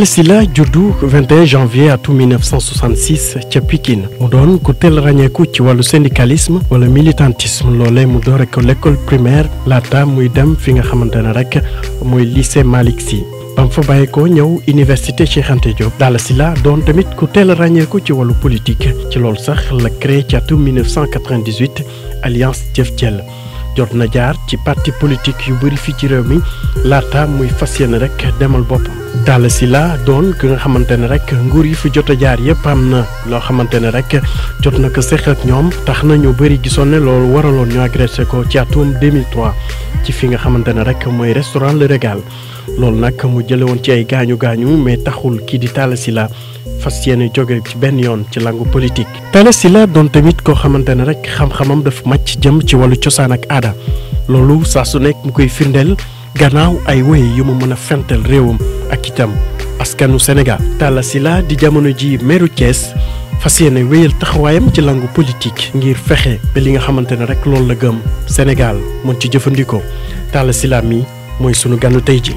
Talla Sylla juddu 21 janvier atum 1966 ca Pikine mu doon ku teel ràññeeku ci wàllu syndicalisme wala militantisme loolee mu door ak l'école primaire laata muy dem fi nga xamante ne rek mooy lycée Malick Sy bam fa bàyyi ko ñëw université Cheikh Anta Diop. Talla Sylla doon tamit ku teel ràññeeku ci wàllu politique ci loolu sax la créé ci atum 1998 alliance Jëf Jël jot na jaar ci parti politique yu bëri fii ci réew mi laata muy fas yéene rek demal boppam. Talla Sylla doon ki nga xamante ne rek nguur yi fi jot a jaar yëpp am na loo xamante ne rek jot na ko seq ak ñoom tax na ñu bëri gisoon ne loolu waraloon ñu agressé ko ci atum 2003 ci fi nga xamante ne rek mooy restaurant Le Régal loolu nag mu jële woon ci ay gaañu mais taxul kii di Talla Sylla fas yéene jóge ci benn yoon ci langue politique. Talla Sylla doon tamit koo xamante ne rek xam-xamam dafa màcc jëm ci wàllu cosaan ak aada loolu saa su nekk mu koy firndeel gannaaw ay woy yu mu mën a fental réewam ak itam askanu Sénégal. Talla Sylla di jamono ji meeru Thiès fas yéene wéyal taxawaayam ci langue politique ngir fexe ba li nga xamante ne rek loolu la gëm Sénégal mën ci jëfandikoo. Talla Sylla mi mooy sunu ganu tey ji.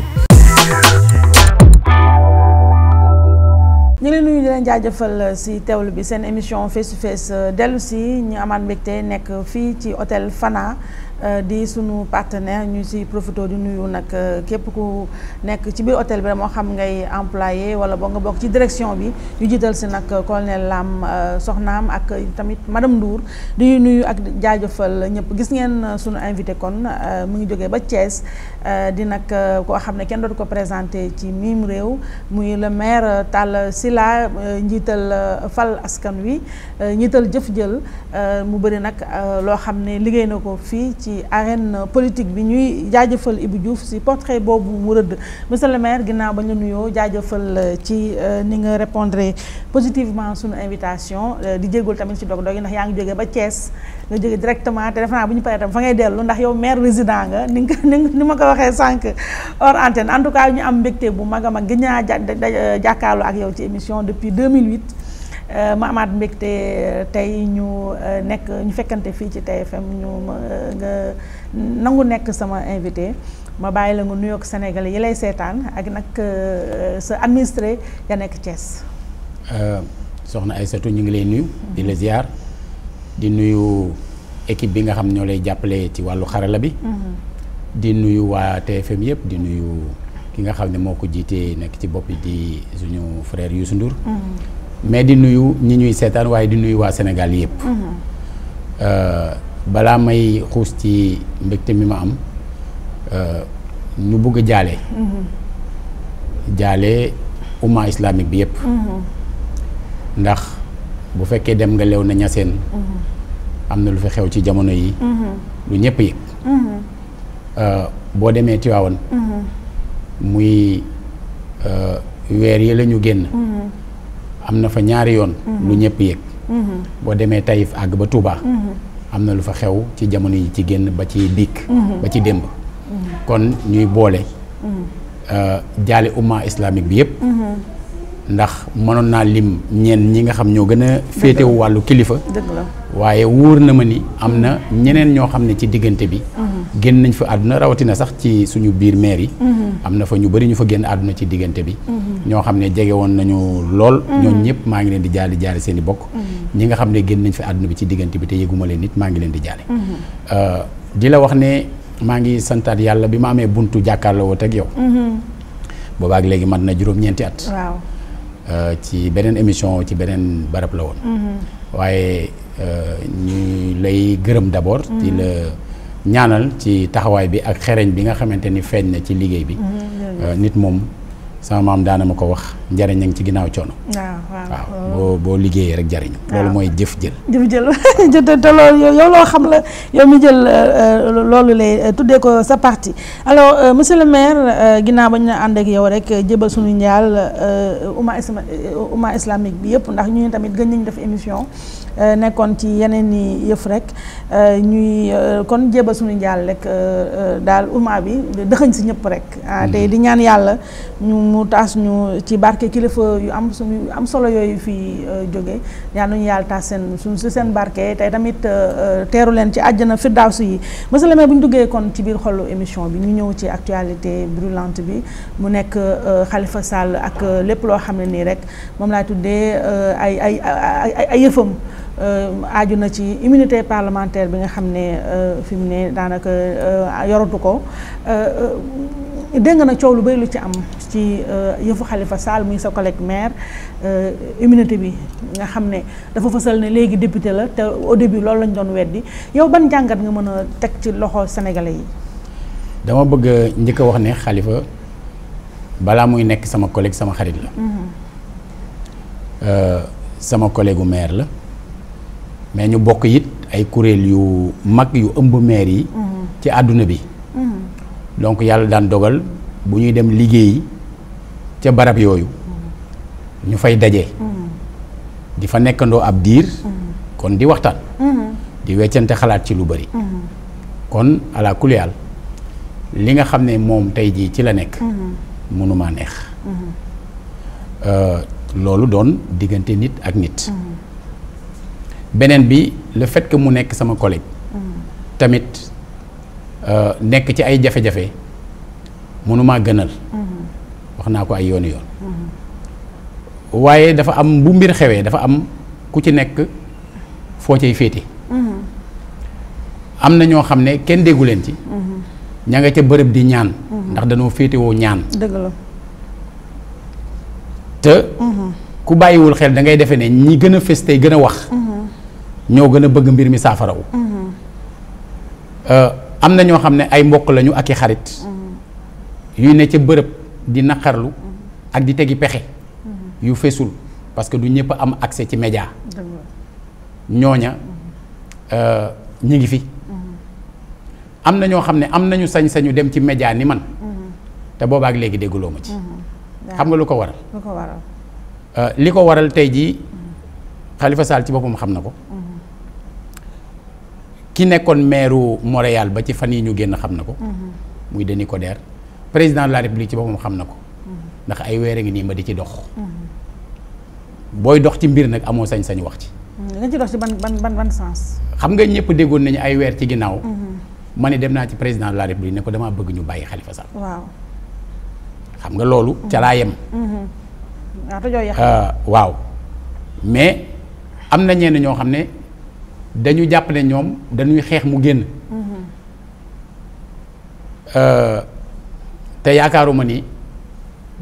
ñu ngi leen nuyu di leen jaajëfal ci teewlu bi seen émission face to face dellu si ñu amaat mbégte nekk fii ci hôtel Fana di sunu partenaire ñu ci profité di nuyu nag képp ku nekk ci biir hôtel bi moo xam ngay employé wala boo nga bokk ci direction bi ñu jiital ci nag colonel Lam soxnaam ak tamit madame Ndour di nuyu ak jaajëfal ñëpp. Gis ngeen sunu invité kon mu ngi jógee ba Thiès di nag koo xam ne kenn dootu ko présenté ci mim réew muy le maire Talla Sylla njiital fal askan wi njiital Jëf Jël mu bëri nag loo xam ne liggéey na ko fii ci arène politique bi. ñuy jaajëfal Ibou Diouf ci portrait boobu mu rëdd. monsieur le maire ginnaaw ba ñu nuyoo jaajëfal ci ni nga répondre positivement sunu invitation di jéggul tamit ci dog-dog yi ndax yaa ngi jógee ba Thiès nga jógee directement te defe naa bu ñu paree tam fa ngay dellu ndax yow maire résident nga ni ma ko waxee sànq hors antenne. En tout cas ñu am mbégte bu mag a mag gën ñaa jàkkaarloo ak yow ci émission depuis 2008 ma amaat mbégte tey ñu fekkante fii ci TFM nga nangu nekk sama invité ma bàyyi la nga nuyoog Sénégalais yi lay seetaan ak nag sa administré ya nekk Thiès. soxna Aïssatou ñu ngi lay nuyu. di la ziar di nuyu équipe bi nga xam ñoo lay jàppale ci wàllu xarala bi. di nuyu waa TFM yëpp di nuyu ki nga xam ne moo ko jiitee nekk ci bopp bi di suñu frère Youssou Ndour. mais di nuyu ñi ñuy seetaan waaye di nuyu waa Sénégal yëpp. balaa may xuus ci mbégte mi ma am ñu bëgg a jaale umma islamique bi yëpp. ndax bu fekkee dem nga lew na ñaseen am na lu fi xew ci jamono yi lu ñëpp yëg. boo demee Tiwaawan muy weer yi la ñu génn am na fa ñaari yoon lu ñëpp yëg. boo demee Taïf àgg ba Touba am na lu fa xew ci jamono yi ci génn ba ci dikk ba ci démb. kon ñuy boole jaale umma islamique bi yëpp. ndax mënoon naa lim ñenn ñi nga xam ñoo gën a féetewu wàllu kilifa. waaye wóor na ma ni am na ñeneen ñoo xam ne ci diggante bi génn nañ fa àdduna rawatina sax ci suñu biir maire yi. am na fa ñu bari ñu fa génn àdduna ci diggante bi. ñoo xam ne jege woon nañu lool. ñooñu ñëpp maa ngi leen di jaale seen i bokk. ñi nga xam ne génn nañ fa àdduna bi ci diggante bi te yëguma leen nit maa ngi leen di jaale. di la wax ne maa ngi santaat yàlla bi ma amee buntu jàkkaarloo woon ak yow. boobaak léegi mat na juróom-ñeenti at. waaw. ci beneen émission ci beneen barab la woon. waaye ñu lay gërëm d'abord. di la ñaanal ci taxawaay bi ak xereñ bi nga xamante ni feeñ na ci liggéey bi. nit moom sama maam daana ma ko wax njariñ a ngi ci ginnaaw coono. waaw boo liggéeyee rek jariñu. loolu mooy jëf jël. te loolu yow loo xam la yow mi jël loolu lay tuddee ko sa parti. alors monsieur le maire ginnaaw ba ñu ànd ak yow rek jëbal suñu njaal umma islamique bi yëpp ndax ñu tamit gën nañu def émission nekkoon ci yeneen i yëf rek ñuy kon jébal suñu njaal rek daal umma bi dëxëñ si ñëpp rek te di ñaan yàlla ñu mu taas ñu ci barke kilifa yu am solo yooyu fii jóge yal nañu yàlla taas seen barke tey tamit teeru leen ci àjjana firdawsi yi monsieur le maire bu ñu duggee kon ci biir xolu émission bi ñu ñëw ci actualité brûlante bi mu nekk Khalifa Sall ak lépp loo xam ne nii rek moom laay tuddee ay yëfam aaju na ci immunité parlementaire bi nga xam ne fi mu ne daanaka yoratu ko dégg nga nag coow lu bëri lu ci am ci yëfu Khalifa Sall muy sa collègue maire immunité bi nga xam ne dafa fësal ne léegi député la te au début loolu lañ doon weddi yow ban jàngat nga mën a teg ci loxo sénégalais yi. dama bëgg njëkk a wax ne Khalifa balaa muy nekk sama collègue sama xarit la. sama collègue u maire la mais ñu bokk it ay kuréel yu mag yu ëmb maire yi. ci àdduna bi. donc yàlla daan dogal bu ñuy dem liggéeyi ca barab yooyu ñu fay daje. di fa nekkandoo ab diir. kon di waxtaan. di weccante xalaat ci lu bari. kon ala kuliyal li nga xam ne moom tey jii ci la nekk. mënumaa neex. loolu doon diggante nit ak nit. beneen bi le fait que mu nekk sama collègue. tamit nekk ci ay jafe-jafe mënumaa gënal. wax naa ko ay yooni yoon. waaye dafa am bu mbir xewee dafa am ku ci nekk foo cay féete. am na ñoo xam ne kenn déggu leen ci. ña nga ca bërëb di ñaan. ndax dañoo féetewoo ñaan. dëgg la. te ku bàyyiwul xel da ngay defee ne ñi gën a fës tey gën a wax. ñoo gën a bëgg mbir mi saafarawu. am na ñoo xam ne ay mbokk lañu ak i xarit. yuy ne ca bërëb di naqarlu. ak di tegi pexe. yu fesul parce que du ñëpp am accès ci média. ñooña ñi ngi fi. am na ñoo xam ne am nañu sañ-sañu dem ci média ni man. te boobaak léegi dégguloo ma ci. xam nga lu ko waral. lu ko waral. li ko waral tey jii Khalifa Sall ci boppam xam na ko. ki nekkoon maire Montréal ba ci fan yi ñu génn xam na ko. muy Denis Coderre président de la République ci boppam xam na ko. ndax ay weer a ngi nii ma di ci dox. booy dox ci mbir nag amoo sañ-sañ wax ci. nga ci dox ci ban sens. xam nga ñëpp déggoon nañu ay weer ci ginnaaw. ma ne dem naa ci président de la République ne ko damaa bëgg ñu bàyyi Khalifa Sall. waaw. xam nga loolu ca laa yem. waaw mais am na ñenn ñoo xam ne dañu jàpp ne ñoom dañuy xeex mu génn. te yaakaaruma ni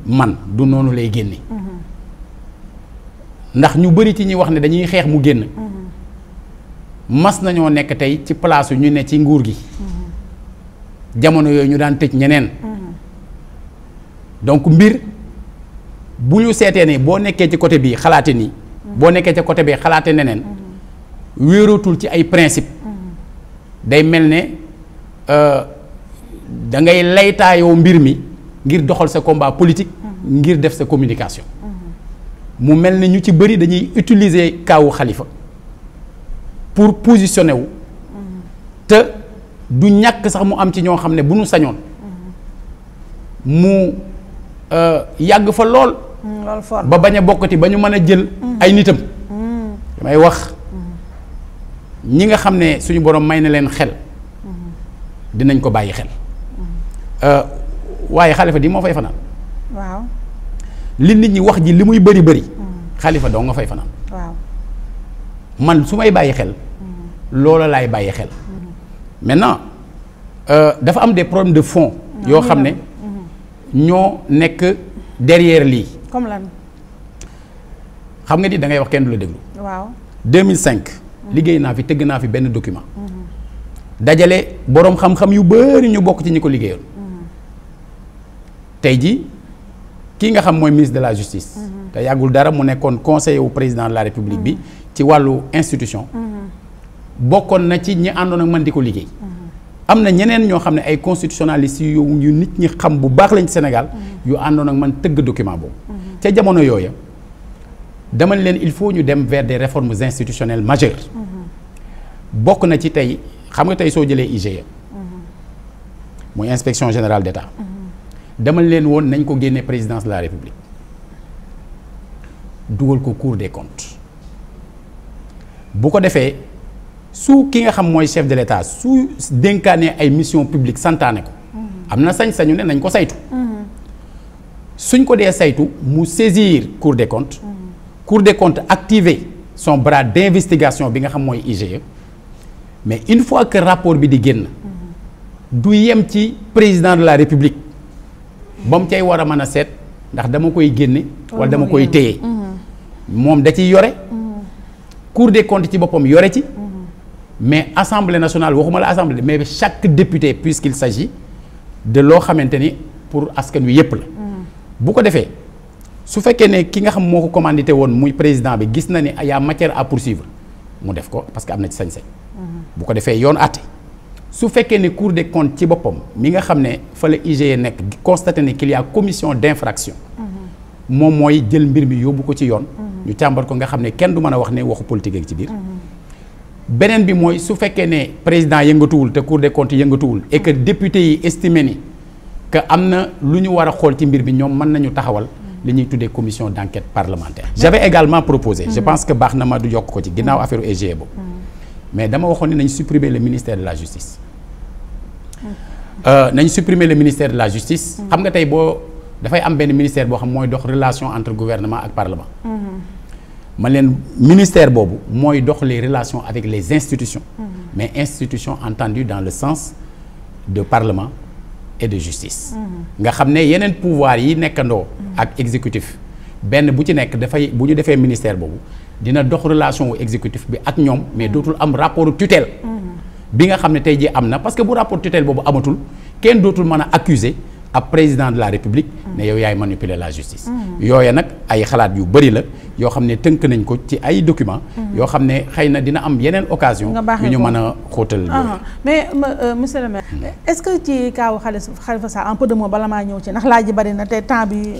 man du noonu lay génne. ndax ñu bari ci ñuy wax ne dañuy xeex mu génn. mas nañoo nekk tey ci place yu ñu ne ci nguur gi. jamono yooyu ñu daan tëj ñeneen. donc mbir bu ñu seetee ne boo nekkee ci côté bii xalaate nii. boo nekkee ci côté bii xalaate neneen. wéerootul ci ay principe. day mel ne da ngay laytaayoo mbir mi ngir doxal sa combat politique. ngir def sa communication. mu mel ne ñu ci bëri dañuy utiliser kaawu Khalifa pour positionner wu. te du ñàkk sax mu am ci ñoo xam ne bu nu sañoon. mu yàgg fa lool. ba bañ a bokkati ba ñu mën a jël ay nitam. damay wax ñi nga xam ne suñu borom may na leen xel. dinañ ko bàyyi xel. waaye Khalifa di moo fay fanaan. waaw. li nit ñi wax ji li muy bëri bëri. Khalifa doo nga fay fanaan. waaw. man su may bàyyi xel. loola laay bàyyi xel. maintenant dafa am des problèmes de fond. yoo xam ne ñoo nekk derrière lii. comme lan. xam nga ni da ngay wax kenn du la déglu. waaw. 2005. liggéey naa fi tëgg naa fi benn document. dajale boroom xam-xam yu bari ñu bokk ci ñi ko liggéeyoon. tey ji kii nga xam mooy ministre de la justice. te yàggul dara mu nekkoon conseiller wu président de la république bi ci wàllu institution. bokkoon na ci ñi àndoon ak man di ko liggéey. am na ñeneen ñoo xam ne ay constitutionnalistes yu nit ñi xam bu baax lañ ci Sénégal. yu àndoon ak man tëgg document boobu. ca jamono yooya dama leen il faut ñu dem vers des réformes institutionnelles majeures. bokk na ci tey xam nga tey soo jëlee IGE. muy inspection générale d'État. dama leen woon nañ ko génne présidence de la République dugal ko Cour des comptes bu ko defee su ki nga xam mooy chef de l'État su dénkaane ay mission publique santaane ko. am na sañ-sañu ne nañ ko saytu. suñ ko dee saytu mu saisir Cour des comptes. Cour des comptes activer son bras d'investigation bi nga xam mooy IGE mais une fois que rapport bi di génn du yem ci président de la République ba mu cay war a mën a seet ndax dama koy génne wala dama koy téye moom da ciy yore Cour des comptes ci boppam yore ci mais Assemblée nationale waxuma la Assemblée mais chaque député puisqu'il s'agit de loo xamante ni pour askan wi yépp la bu ko defee su fekkee ne ki nga xam moo ko commandité woon muy président bi gis na ni y a matière à poursuivre mu def ko parce que am na ci sañ-sañ bu ko defee yoon àtte su fekkee ne Cour des comptes ci boppam mi nga xam ne fa la IGE nekk constaté ne qu'il y a commission d'infraction moom mooy jël mbir mi yóbbu ko ci yoon ñu càmbar ko nga xam ne kenn du mën a wax ne waxu politique ak ci biir beneen bi mooy su fekkee ne président yëngatuwul te Cour des comptes yëngatuwul et que député yi estimé ni que am na lu ñu war a xool ci mbir bi ñoom mën nañu taxawal li ñuy tuddee commission d'enquête parlementaire. J'avais également proposé je pense que baax na ma du yokk ko ci ginnaaw affaire IGE boobu mais dama waxoon ni nañ supprimer le ministère de la justice nañ supprimer le ministère de la justice xam nga tey boo dafay am benn ministère boo xam mooy dox relation entre gouvernement ak parlement man leen ministère boobu mooy dox les relations avec les institutions mais institutions entendues dans le sens de parlement et de justice nga xam ne yeneen pouvoir yi nekkandoo ak exécutif benn bu ci nekk dafay bu ñu defee ministère boobu dina dox relation wu exécutif bi ak ñoom mais dootul am rapport tutelle bi nga xam ne tey jii am na parce que bu rapport tutelle boobu amatul kenn dootul mën a accuser ab président de la République ne yow yaay manipuler la justice yooya nag ay xalaat yu bëri la yoo xam ne tënk nañ ko ci ay documents yoo xam ne xëy na dina am yeneen occasion yu ñu mën a xóotal mais monsieur le maire est-ce que ci kaaw Khalifa Sall un peu de mots bala maa ñëw ci ndax laaj ji bari na te temps bi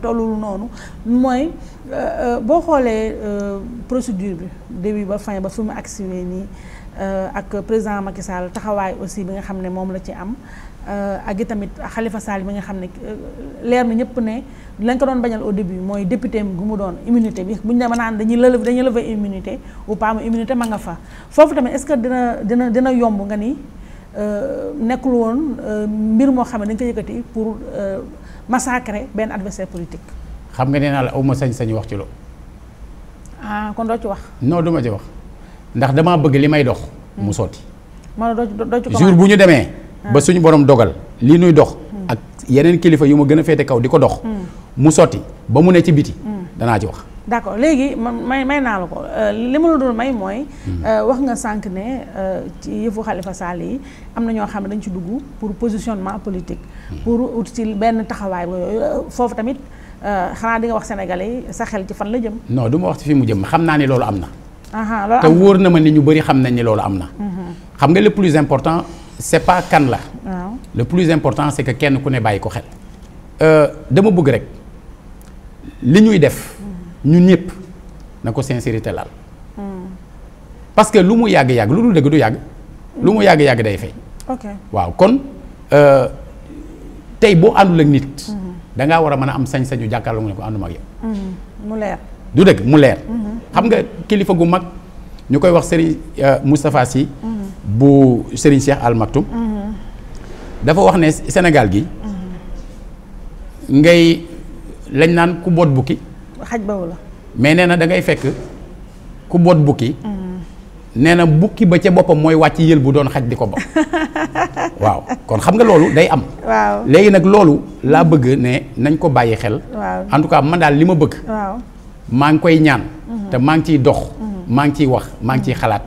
tollul noonu mooy boo xoolee procédure bi début ba fin ba fi mu agsi nii ak président Macky Sall taxawaay aussi bi nga xam ne moom la ci am ak itamit Khalifa Sall bi nga xam ne leer na ñëpp ne lañ ko doon bañal au début mooy député gu mu doon immunité bi bu ñu demee naan dañuy lever immunité ou pas immunité ma nga fa foofu tamit est-ce que dina yomb nga ni nekkul woon mbir moo xam ne dañ ko yëkkati pour massacrer benn adversaire politique. xam nga nee naa la aw ma sañ-sañu wax ci loolu. ah kon doo ci wax. non du ma ci wax ndax damaa bëgg li may dox. mu sotti. ma doo ci jour bu ñu demee. ba suñu borom dogal li nuy dox. ak yeneen kilifa yu ma gën a féete kaw di ko dox. mu sotti ba mu ne ci biti. danaa ci wax. d'accord léegi may naa la ko li ma la doon may mooy. wax nga sànq ne ci yëfu Khalifa Sall yi am na ñoo xam ne dañ ci dugg pour positionnement politique. pour ut ci benn taxawaay ba yooyu foofu tamit xanaa di nga wax sénégalais yi sa xel ci fan la jëm. non du ma wax ci fi mu jëm xam naa ni loolu am na. loolu te wóor na ma ni ñu bëri xam nañ ni loolu am na. xam nga le plus important c'est pas kan la. waaw le plus important c'est que kenn ku ne bàyyi ko xel. dama bëgg rek li ñuy def. ñun ñëpp na ko sincérité laal parce que lu mu yàgg-yàgg lu dul dëgg du yàgg lu mu yàgg-yàgg day fay waaw kon tey boo àndul ak nit dangaa war a mën a am sañ-sañu jàkkaarloo nga ne ko ànduma ak yow mu leer du dëgg mu leer xam nga kilifa gu mag ñu koy wax Serigne Moustapha Sy bu Serigne Cheikh Al Maktoum dafa wax ne Sénégal gi ngay lañ naan ku boot bukki xaj bawu la mais nee na da ngay fekk ku boot bukki nee na bukki ba ca boppam mooy wàcc yël bu doon xaj di ko ba waaw kon xam nga loolu day am waaw léegi nag loolu laa bëgg ne nañ ko bàyyi xel en tout cas man daal li ma bëgg maa ngi koy ñaan te maa ngi ciy dox maa ngi ciy wax maa ngi ciy xalaat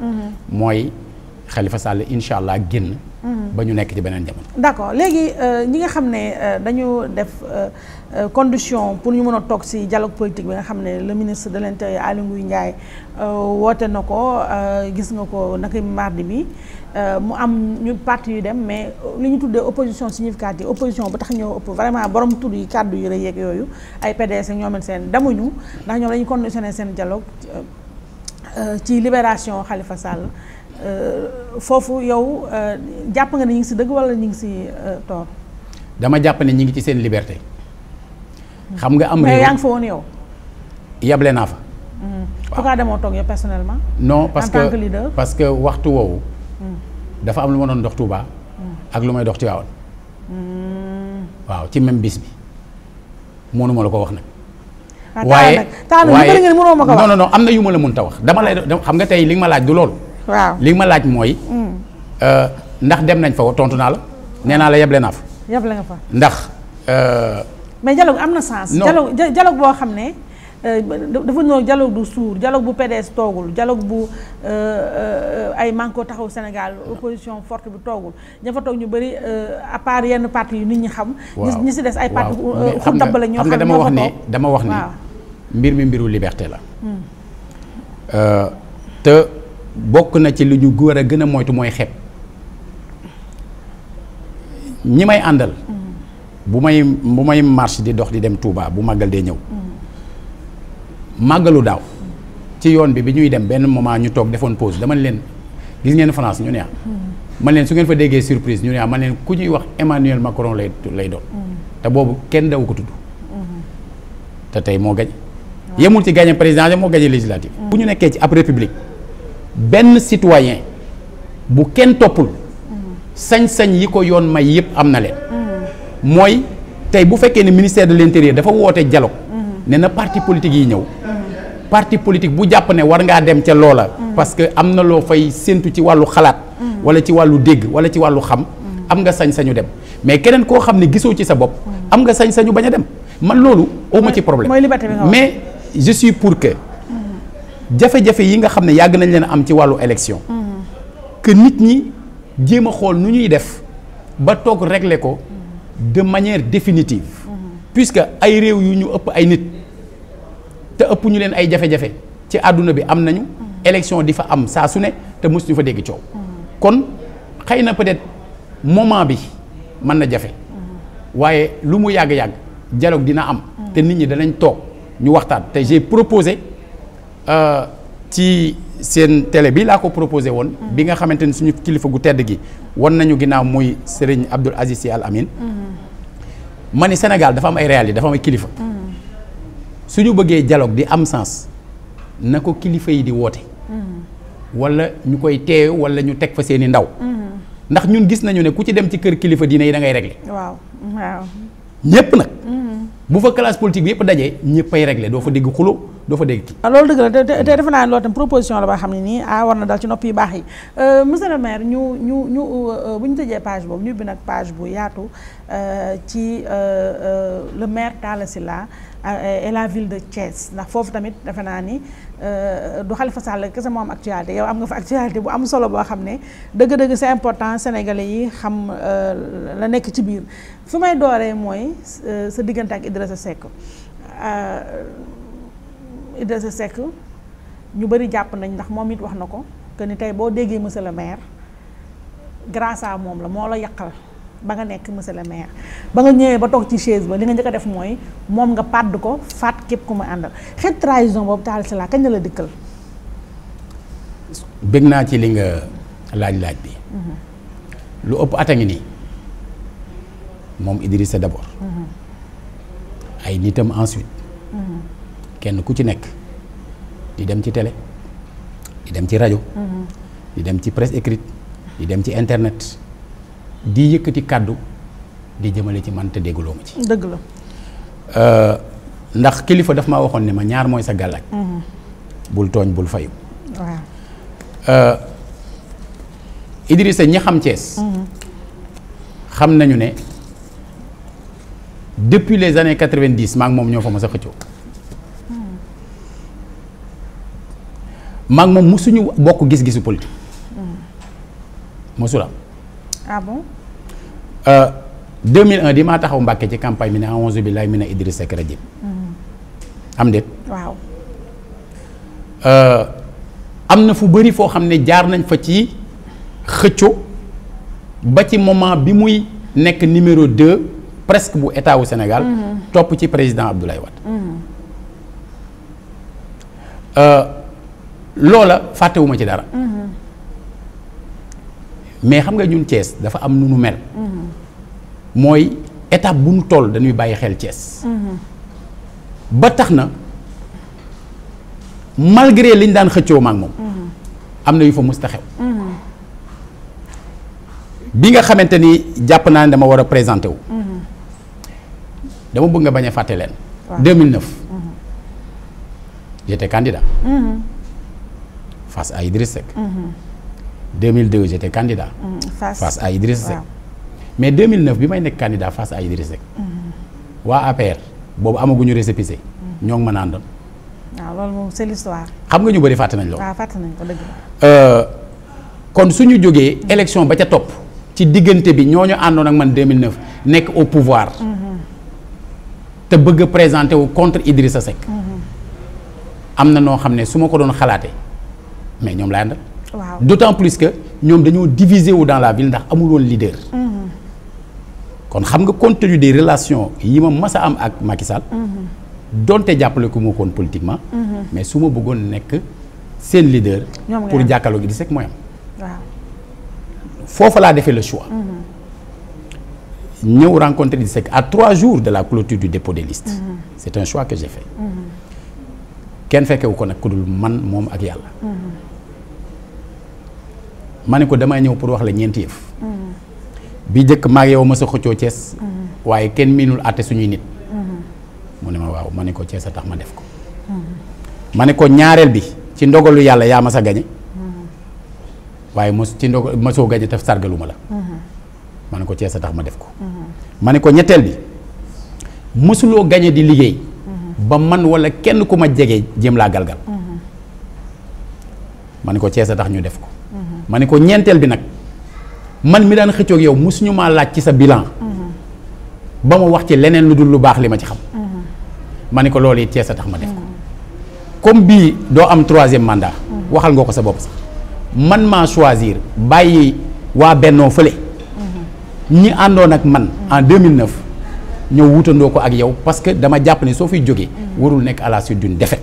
mooy Khalifa Sall incha allah génn. ba ñu nekk ci beneen jamono. d'accord léegi ñi nga xam ne dañu def condition pour ñu mën a toog ci dialogue politique bi nga xam ne le ministre de l'intérieur Aly Ngouille Ndiaye woote na ko gis nga ko naka mardi bi mu am ñu parti yu dem mais li ñu tuddee opposition significative opposition ba tax ñëw ëpp vraiment borom tur yi kàddu yi rëy yeeg yooyu ay PDS ak ñoom seen demuñu ndax ñoom dañu conditionné seen dialogue ci libération Khalifa Sall. Foofu yow jàpp nga ne ñu ngi ci dëgg walla ñu ngi ci tort. dama jàpp ne ñu ngi ci seen liberté. xam nga am réew mais yaa ngi fa woon yow. yable naa fa. pourquoi demoo toog yow personnellement. non parce en tant que leader. parce que waxtu woowu. dafa am lu ma doon dox Touba. ak lu may dox Tivaouane. waaw ci même bis bi mënuma la ko wax nag. waaye non am na yu ma la mënta wax dama lay xam nga tey li nga ma laaj du loolu. waaw li ma laaj mooy. ndax dem nañ fa tontu naa la nee naa la yeble naa fa. yeble nga fa ndax. mais dialogue am na sens. non dialogue boo xam ne dafa ñëw dialogue du suur dialogue bu PDS toogul dialogue bu ay Manko Taxawu Sénégal opposition forte bi toogul ña fa toog ñu bëri à part yenn parti yu nit ñi xam. waaw ñi si des ay parti xu dabbale ñoo xam ne dama wax ni mbir mi mbiru liberté la. te. bokk na ci lu ñu war a gën a moytu mooy xeeb ñi may àndal. bu may marche di dox di dem Touba bu màggal dee ñëw. màggalu daaw ci yoon bi ñuy dem benn moment ñu toog defoon pause dama leen gis ngeen France ñu ne man leen su ngeen fa déggee surprise ñu ne man leen ku ñuy wax Emmanuel Macron lay doon. te boobu kenn daw ko tudd. te tey moo gañ yemul ci gagné président moo gañe législative. bu ñu nekkee ci ab république. benn citoyen bu kenn toppul sañ-sañ yi ko yoon may yëpp am na leen mooy tey bu fekkee ne ministère de l'intérieur dafa woote dialogue ne na parti politique yi ñëw parti politique bu jàpp ne war ngaa dem ca loola parce que am na loo fay séntu ci wàllu xalaat wala ci wàllu dégg wala ci wàllu xam am nga sañ-sañu dem mais keneen koo xam ne gisoo ci sa bopp am nga sañ-sañu bañ a dem man loolu awma ci problème mais je suis pour que jafe-jafe yi nga xam ne yàgg nañ leen am ci wàllu élection que nit ñi jéem a xool nu ñuy def ba toog régler ko de manière définitive puisque ay réew yu ñu ëpp ay nit te ëpp ñu leen ay jafe-jafe ci àdduna bi am nañu élection di fa am saa su ne te mos ñu fa dégg coow kon xëy na peut-être moment bi mën na jafe waaye lu mu yàgg-yàgg dialogue dina am te nit ñi danañ toog ñu waxtaan te j'ai proposé ci seen télé bi laa ko proposé woon bi nga xamante ni suñu kilifa gu tedd gi won nañu ginnaaw muy Serigne Abdoul Aziz Sy Al Amin ma ni Sénégal dafa am ay réalité dafa am ay kilifa suñu bëggee dialogue di am sens na ko kilifa yi di woote wala ñu koy teew wala ñu teg fa seeni ndaw ndax ñun gis nañu ne ku ci dem ci kër kilifa diine yi da ngay régler waaw ñépp nag bu fa classe politique bi yëpp dajee ñëppay régler doo fa dégg xulo doo fa dégg kii. loolu dëgg la te defe naa ne loolu tam proposition la ba xam ne nii war na dal ci nopp yu baax yi monsieur le maire ñu bu ñu tëjee page boobu ñu ubbi nag page bu yaatu ci le maire Talla Sylla et la ville de Thiès ndax foofu tamit defe naa ni du Khalifa Sall kese moo am actualité yow am nga fa actualité bu am solo boo xam ne dëgg-dëgg c'est important sénégalais yi xam la nekk ci biir fi may dooree mooy sa diggante ak Idrissa Seck. Idrissa Seck ñu bëri jàpp nañ ndax moom it wax na ko que ni tey boo déggee monsieur le maire grâce à moom la moo la yàqal ba nga nekk monsieur le maire ba nga ñëwee ba toog ci chaise ba li nga njëkk a def mooy moom nga pàdd ko faat képp ku ma àndal xeet trahison boobu Talla Sylla kañ la dikkal. bëgg naa ci li nga laaj bi. lu ëpp at a ngi nii moom Idrissa d'abord. ay nitam ensuite. kenn ku ci nekk di dem ci télé di dem ci rajo di dem ci presse écrite di dem ci internet di yëkkati kàddu di jëmale ci man te dégguloo ma ci dëgg la ndax kilifa daf maa waxoon ne ma ñaar mooy sa gàllaaj bul tooñ bul fayu waaw Idrissa ñi xam Thiès xam nañu ne depuis les années 90 maa ngi moom ñoo fa ma sa xëccoo maa ngi moom musuñu bokk gis-gisu politique mosul am. ah bon. 2001 di maa taxaw Mbàkke ci campagne bi ne a'uuzu billaahi mina Idriss Seck rajim. am déet. waaw. am na fu bëri foo xam ne jaar nañ fa ci xëcco ba ci moment bi muy nekk numéro 2 presque bu état wu Sénégal. topp ci président Abdoulaye Wade. loola fàttewuma ci dara. mais xam nga ñun Thiès dafa am nu nu mel. mooy étape bu nu toll dañuy bàyyi xel Thiès. ba tax na malgré liñ daan xëccoo maak moom. am na yu fa musta xew. bi nga xamante ni jàpp naa ne dama war a présenté wu. dama bëgg nga bañ a fàtte leen. 2009. j'étais candidat. face à Idriss Seck. 2002 j'étais candidat. face à Idriss Seck. mais 2009 bi may nekk candidat face à Idriss Seck. waa APR boobu amaguñu récépissé. ñoo ngi mën a àndoon. waaw loolu moom c'est l'histoire. xam nga ñu bëri fàtte nañ loolu. waaw fàtte nañ ko dëgg. kon suñu jógee élection ba ca topp ci diggante bi ñooñu àndoon ak man 2009 nekk au pouvoir. te bëgg a présenter wu contre Idrissa Seck. am na noo xam ne su ma ko doon xalaatee mais ñoom lay àndal. waaw d'autant plus que ñoom dañoo diviser wu dans la ville ndax amul woon leader. kon xam nga compte tenu des relations yi ma mas a am ak Macky Sall. donte jàppale ko moo koon politiquement. mais su ma bëggoon nekk seen leader. pour jàkkaarloo Idrissa Seck mooy am. waaw foofa laa defee le choix. ñëw rencontrer Idrissa Seck à 3 jours de la clôture du dépôt des listes. c'est un choix que j'ai fait. kenn fekkewu ko nag ku dul man moom ak yàlla. ma ne ko damay ñëw pour wax la ñeenti yëf. bi njëkk maa ngi yow ma sa xëccoo Thiès. waaye kenn miinul àtte suñuy nit. mu ne ma waaw ma ne ko Thiès a tax ma def ko. ma ne ko ñaareel bi ci ndogalu yàlla yaa ma sa gañe. waaye mos ci ndogal mosoo gañe te sargaluma la. ma ne ko Thiès a tax ma def ko. ma ne ko ñetteel bi mosuloo gañe di liggéey. ba man wala kenn ku ma jege jéem laa galgal. ma ne ko Thiès a tax ñu def ko. ma ne ko ñeenteel bi nag man mi daan xëccoog yow mosuñu maa laaj ci sa bilan. ba ma wax ci leneen lu dul lu baax li ma ci xam. ma ne ko loolu it Thiès a tax ma def ko. comme bii doo am 3e mandat. waxal nga ko sa bopp sax man maa choisir bàyyi waa Bennoo fële. ñi àndoon ak man en 2009 ñëw wutandoo ko ak yow parce que dama jàpp ne soo fiy jógee. warul nekk à la suite d'une défaite.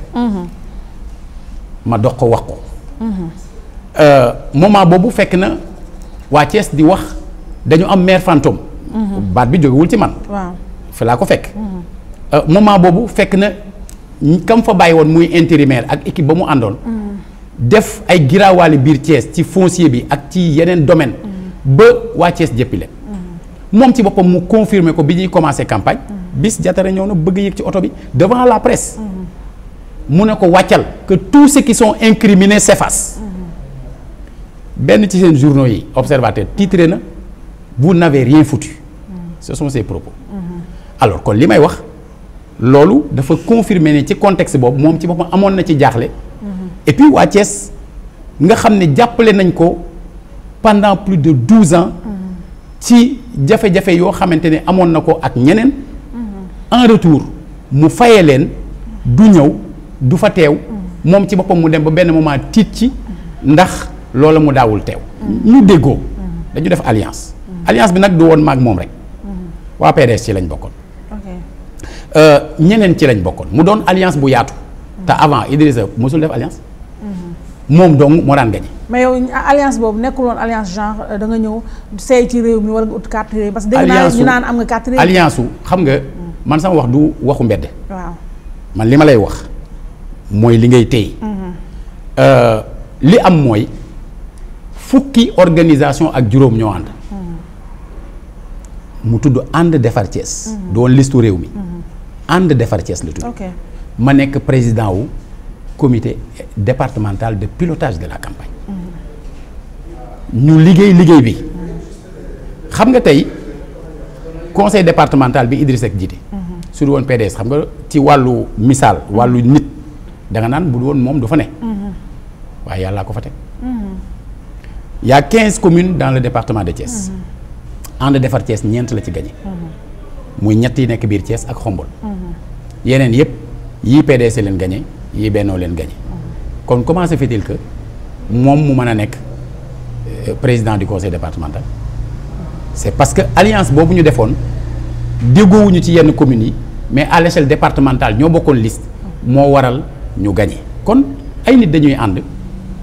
ma dox ko wax ko. moment boobu fekk na waa Thiès di wax dañu am maire fantôme. baat bi jógewul ci man. waaw fa laa ko fekk. moment boobu fekk na kam fa bàyyi woon muy intérimaire ak équipe ba mu àndoon. def ay giraawaali biir Thiès ci foncier bi ak ci yeneen domaine ba waa Thiès jëppi leen. moom ci boppam mu confirmer ko bi ñuy commencer campagne. bis Diattara ñëw na bëgg yëg ci oto bi devant la presse. mu ne ko wàccal que tous ceux qui sont incriminés s'effacent. benn ci seen journaux yi observateur titré na vous n'avez rien foutu. ce sont ses propos. alors kon li may wax loolu dafa confirmer ne ci contexte boobu moom ci boppam amoon na ci jaaxle. et puis waa Thiès nga xam ne jàppale nañ ko pendant plus de 12 ans. ci jafe-jafe yoo xamante ne amoon na ko ak ñeneen. en retour mu fayee leen du ñëw du fa teew. moom ci boppam mu dem ba benn moment tiit ci ndax loola mu daawul teew. ñu déggoo dañu def alliance. alliance bi nag du woon maag moom rek. waa PDS ci lañ bokkoon. ñeneen ci lañ bokkoon mu doon alliance bu yaatu. te avant Idrissa mosul def alliance. moom dong moo daan gañe. mais yow alliance boobu nekkul woon alliance genre da nga ñëw seey ci réew mi wala nga ut carte réew parce que dégg naa ñu naan am nga carte réew. alliance su xam nga man sama wax du waxu mbedd. waaw man li ma lay wax mooy li ngay téye. li am mooy fukki organisation ak juróom ñoo ànd. mu tudd ànd defar Thiès. doon listu réew mi. ànd defar Thiès la tudd. ok ma nekk président wu comité départemental de pilotage de la campagne. ñu liggéey bi xam nga tey conseil départemental bi Idriss Seck jiite. su du woon PDS xam nga ci wàllu misaal wàllu nit da nga naan bu du woon moom du fa ne. waaye yàllaa ko fa teg. y a 15 communes dans le département de Thiès. ànd defar Thiès ñeent la ci gagné. muy ñett yi nekk biir Thiès ak Xombol. yeneen yëpp yii PDS leen gagné yii Benno leen gagné. kon comment se fait-il que moom mu mën a nekk président du conseil départemental. c'est parce que alliance boobu ñu defoon déggoowuñu ci yenn communes yi mais à l'échelle départementale ñoo bokkoon liste moo waral ñu gagné kon ay nit dañuy ànd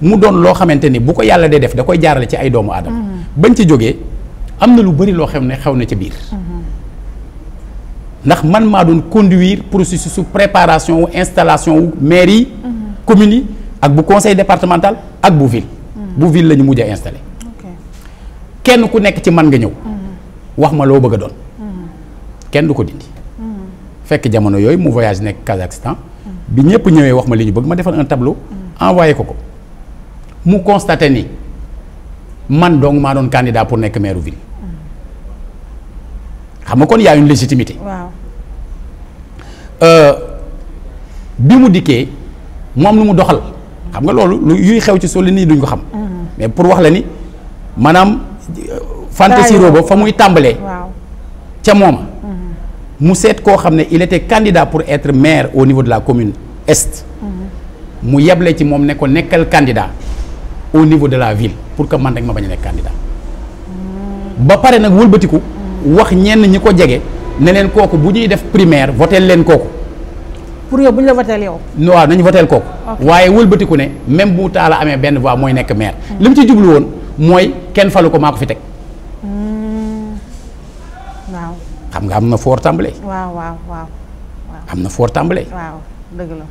mu doon loo xamante ni bu ko yàlla dee def da koy jaarale ci ay doomu aadama. bañ ci jógee am na lu bari loo xam ne xew na ci biir. ndax man maa doon conduire processus su préparation wu installation wu maire yi. communes yi ak bu conseil départemental ak bu ville. bu ville la ñu mujj a installé. kenn ku nekk ci man nga ñëw. wax ma loo bëgg a doon. kenn du ko dindi. fekk jamono yooyu mu voyage nekk Kazakhstan. bi ñëpp ñëwee wax ma li ñu bëgg ma defal un tableau. envoyé ko mu constaté ni man donc maa doon candidat pour nekk maire ville. xam nga kon y a une légitimité. waaw. bi mu dikkee mu am lu mu doxal. xam nga loolu lu yuy xew ci soli nii duñ ko xam. mais pour wax la ni maanaam. fantaisie ba fa muy tàmbalee. waaw. ca mooma. mu seet koo xam ne il était candidat pour être maire au niveau de la commune est. mu yeble ci moom ne ko nekkal candidat au niveau de la ville pour que man rek ma bañ a nekk candidat. ba pare nag wëlbatiku. wax ñenn ñi ko jege ne leen kooku bu ñuy def primaire voteel leen kooku. pour yow bu ñu la voteel yow. waaw nañu voteel kooku. waaye wëlbatiku ne même bu Talla amee benn voix mooy nekk maire. li mu ci jublu woon mooy kenn falu ko maa ko fi teg. waaw. xam nga am na foor tàmbalee. waaw. am na foor tàmbalee. waaw dëgg la.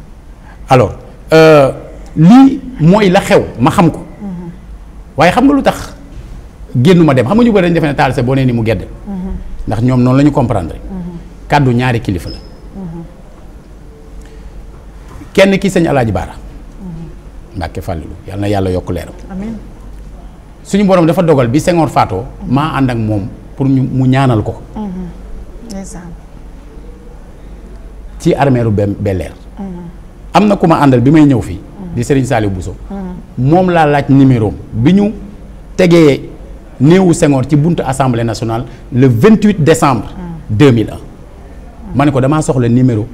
alors lii mooy la xew ma xam ko. waaye xam nga lu tax génnuma dem xam nga ñu bëri dañu defe ne Talla Sylla boo nee ni mu gedd. ndax ñoom noonu la ñu comprendre. kàddu ñaari kilifa la. kenn ki sëñ Alaaji Baara. Mbàkke Fàllilu yàlla na yàlla yokk leeram. amiin. suñu borom dafa dogal bi Senghor faatoo. maa ànd ak moom pour mu ñaanal ko. ndeysaan. ci armeeru Bel-Air. am na ku ma àndal bi may ñëw fii. di Serigne Saliou Bousso. moom laa laaj numéro bi ñu tegee néewu Senghor ci buntu assemblée nationale le 28 décembre. 2001. ma ne ko damaa soxla numéro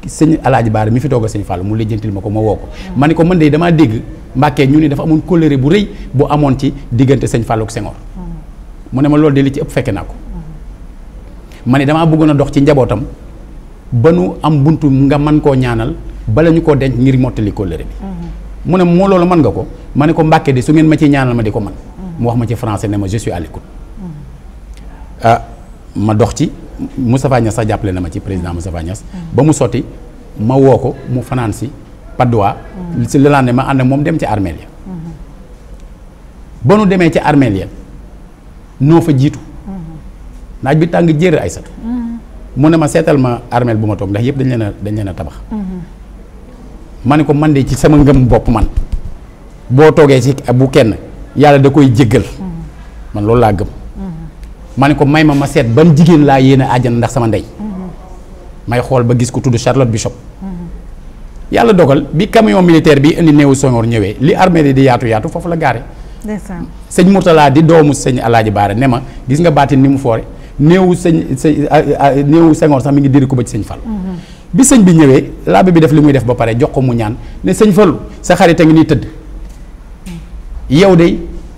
sëñ Alaaji Baara mi fi toog a sëñ Fall mu lijjantil ma ko ma woo ko. ma ne ko man de damaa dégg Mbàkke ñu ni dafa amoon kóllëre bu rëy bu amoon ci diggante sëñ Fall ak Senghor. mu ne ma loolu de li ci ëpp fekke naa ko. ma ne damaa bëggoon a dox ci njabootam ba nu am buntu nga mën koo ñaanal bala ñu koo denc ngir mottali kóllëre bi. mu ne moo loolu mën nga ko ma ne ko Mbàkke de su ngeen ma ciy ñaanal ma di ko man mu wax ma ci français ne ma je suis à l'écoute. ma dox ci Moustapha Niass sax jàppale na ma ci président Moustapha Niass. ba mu sotti ma woo ko mu fanaan si Padoa. si le lendemain ma ànd ak moom dem ci armeel ya. ba nu demee ci armeel ya noo fa jiitu. naaj bi tàng jër ay satu mu ne ma seetal ma armeel bu ma toog ndax yëpp dañ leen a tabax. ma ne ko man de ci sama ngëm bopp man boo toogee ci bu kenn yàlla da koy jéggal. man loolu laa gëm. ma ne ko may ma seet ban jigéen laa yéene àjjana ndax sama ndey. may xool ba gis ko tudd Charlotte Bishop. yàlla dogal bi camion militaire bi indi néewu Senghor ñëwee li armée yi di yaatu foofu la gaare. ndeysaan. sëñ Mourtala di doomu sëñ Alaaji Baara ne ma gis nga baatin ni mu foore néewu néewu Senghor sax mi ngi diri ko ba ci sëñ Fall. bi sëñ bi ñëwee laabe bi def li muy def ba pare jox ko mu ñaan ne sëñ Fallu sa xarit a ngi nii tëdd. yow de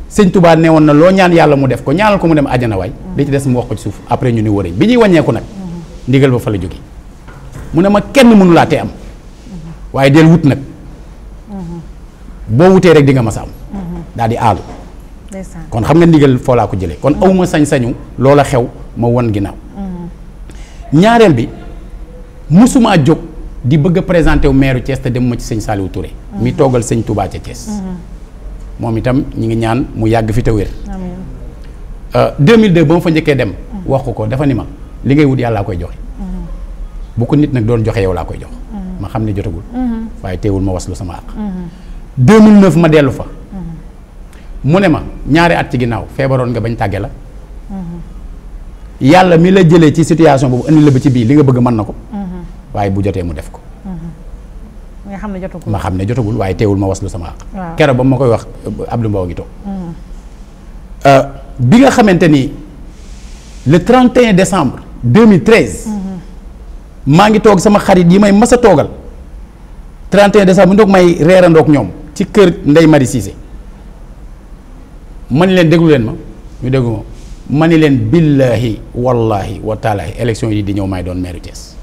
sëñ Touba ne woon na loo ñaan yàlla mu def ko ñaanal ko mu dem àjjana waay. li ci des mu wax ko ci suuf après ñu ni wërëñ bi ñuy wàññeeku nag. ndigal ba fa la jóge mu ne ma kenn mënu laa te am. waaye del wut nag. boo wutee rek di nga mas a am. daal di aalu. kon xam nga ndigal foo laa ko jëlee kon awma sañ-sañu loola xew ma won ginnaaw. ñaareel bi musumaa jóg di bëgg a présenté wu maire Thiès te dem ma ci sëñ Saliou Touré. mi toogal sëñ Touba ca Thiès. moom itam ñi ngi ñaan mu yàgg fi te wér. 2002 ba ma fa njëkkee dem. wax ko dafa ni ma li ngay wut yàllaa koy joxe. bu ko nit nag doon joxe yow laa koy jox. ma xam ne jotagul. waaye teewul ma waslu sama àq. 2009 ma dellu fa. mu ne ma ñaari at ci ginnaaw feebaroon nga bañ tàgge la. yàlla mi la jëlee ci situation boobu indi la ba ci bii li nga bëgg mën na ko. waaye bu jotee mu def ko. nga xam ne jotagul ma xam ne jotagul waaye teewul ma waslu sama àq. keroog ba ma koy wax Abdou Mbow ngi toog. bi nga xamante ni le 31 décembre 2013 maa ngi toog sama xarit yi may mas a toogal 31 décembre mu ndoog may reerandoog ñoom ci kër Ndeye Marie Cissé ma ni leen déglu leen ma ñu déglu ma ni leen billahi wallahi wa taalahi élection yi di ñëw may doon maire Thiès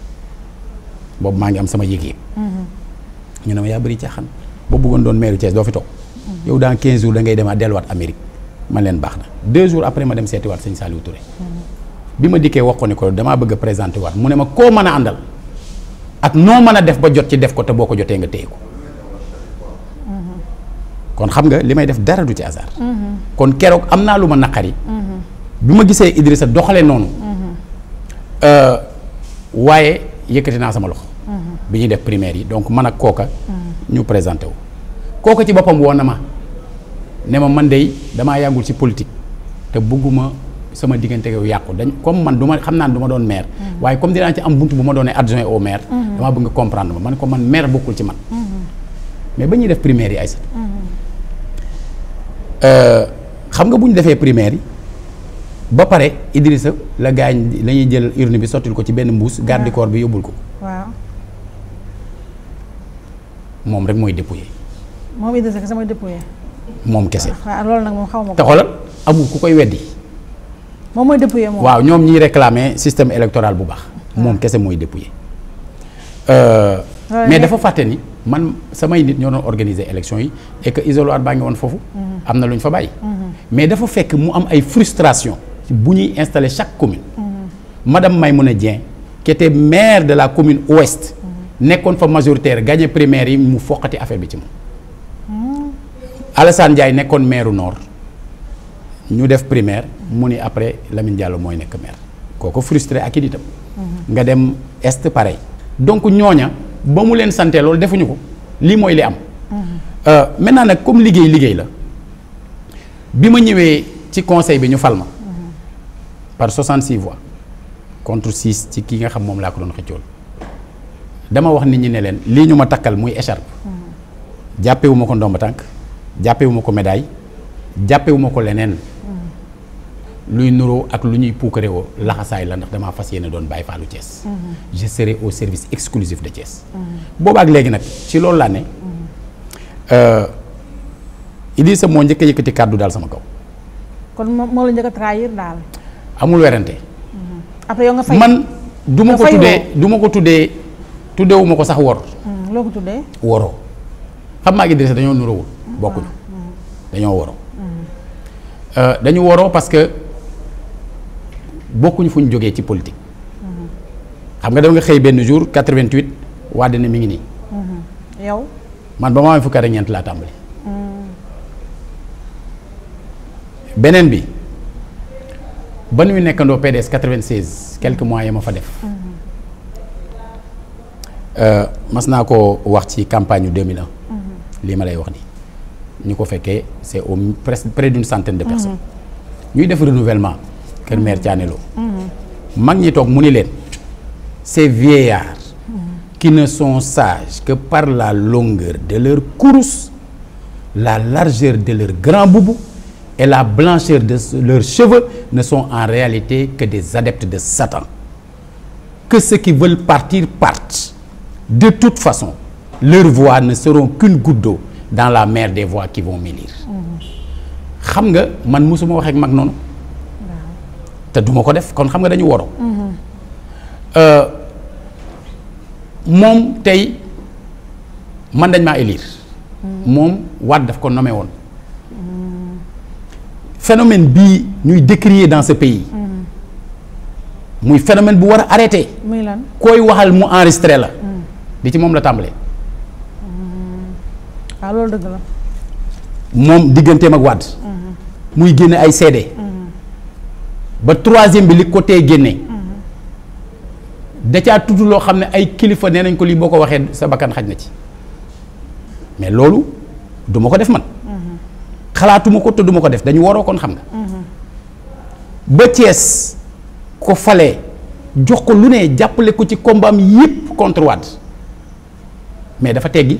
boobu maa ngi am sama yëg-yëg ñu ne ma yaa bëri caaxaan boo bëggoon doon maire Thiès doo fi toog yow dans 15 jours da ngay demaat delluwaat Amérique man leen baax na 2 jours après ma dem seetiwaat sëñ Saliou Touré bi ma dikkee wax ko ni ko damaa bëgg a présenté waat mu ne ma koo mën a àndal ak noo mën a def ba jot ci def ko te boo ko jotee nga téye ko kon xam nga li may def dara du ci hasard kon keroog am naa lu ma naqari bi ma gisee Idrissa doxale noonu waaye yëkkati naa sama loxo bi ñuy def primaire yi donc man ak kooka ñu présenté wu kooka ci boppam woon na ma ne ma man de damaa yàggul ci politique te bëgguma sama diggante yow yàqu dañ comme man du ma xam naa ne du ma doon maire waaye comme dinaa ci am buntu bu ma doonee adjoint au maire damaa bëgg nga comprendre ma man ko man maire bokkul ci man mais ba ñuy def primaire yi ay sat xam nga bu ñu defee primaire yi ba pare Idrissa la gaañ la ñuy jël urne bi sottil ko ci benn mbuus garde du corps bi yóbbul ko waaw moom rek mooy dépouillé moom Idrissa kese mooy dépouillé moom kese waaw loolu nag moom xaw ma ko te xoolal amul ku koy weddi moom mooy dépouillé moom waaw ñoom ñiy réclamer système électoral bu baax moom kese mooy dépouillé mais dafa fàtte ni man samay nit ñoo doon organiser élection yi et que isoloir baa ngi woon foofu am na lu ñu fa bàyyi mais dafa fekk mu am ay frustration bu ñuy installer chaque commune madame Maymouna Dieng qui était maire de la commune ouest nekkoon fa majoritaire gagné primaire yi mu foqati affaire bi ci moom Alassane Ndiaye nekkoon maire nord ñu def primaire mu ni après Lamine Diallo mooy nekk maire kooku frustré ak i nitam nga dem est pareil donc ñooña ba mu leen sante loolu defuñu ko lii mooy li am maintenant nag comme liggéey la bi ma ñëwee ci conseil bi ñu fal ma par 66 voix contre 6 ci kii nga xam moom laa ko doon xëccool dama wax nit ñi ne leen lii ñu ma takkal muy écharpe jàppewu ma ko ndomba tànk jàppewu ma ko médaille jàppewu ma ko leneen luy nuroo ak lu ñuy puukarewoo laxasaay la ndax damaa fas yéene doon Baye Fallou Thiès je serai au service exclusif de Thiès boobaak léegi nag ci loolu laa ne Idrissa moo njëkk a yëkkati kàddu daal sama kaw kon moo la njëkk a trahir daal amul werante après yow nga fay man du ma ko tuddee tuddewuma ko sax wor loo ko tuddee woroo xam maa ngi Idrissa dañoo nuróowul bokkuñu dañoo woroo dañu woroo parce que bokkuñu fu ñu jógee ci politique xam nga dama nga xëy benn jour 88 waa dina mi ngi nii yow man ba ma amee fukki at ak ñeent laa tàmbali beneen bi ba nuy nekkandoo PDS 96 quelques mois ya ma fa def mas naa ko wax ci campagne yu 2001 lii ma lay wax nii ñu ko fekkee c'est au presque près d'une centaine de personnes ñuy def renouvellement kër maire Thianelo mag ñi toog mu ni leen ces vieillards qui ne sont sages que par la longueur de leur course, la largeur de leur grand boubou et la blancheur de leurs cheveux ne sont en réalité que des adeptes de Satan. Que ceux qui veulent partir partent. De toute façon, leurs voix ne seront qu'une goutte d'eau dans la mer des voix qui vont m'élire. xam nga man musuma wax ak mag noonu te duma ko def kon xam nga dañu woro moom tey man dañ maa élire moom Wade daf ko nommé woon phénomène bii ñuy décrier dans ce pays muy phénomène bu war a arrêter muy lan koy waxal mu enregistré la di ci moom la tàmbalee waaw loolu dëgg la moom digganteem ak Wade muy génne ay CD ba troisième bi li ko tee génne da caa tudd loo xam ne ay kilifa nee nañ ko lii boo ko waxee sa bakkan xaj na ci mais loolu du ma ko def man xalaatuma ko te du ma ko def dañu waroo kon xam nga ba Thiès ko falee jox ko lu ne jàppale ko ci combat am yépp contre Wade mais dafa teggi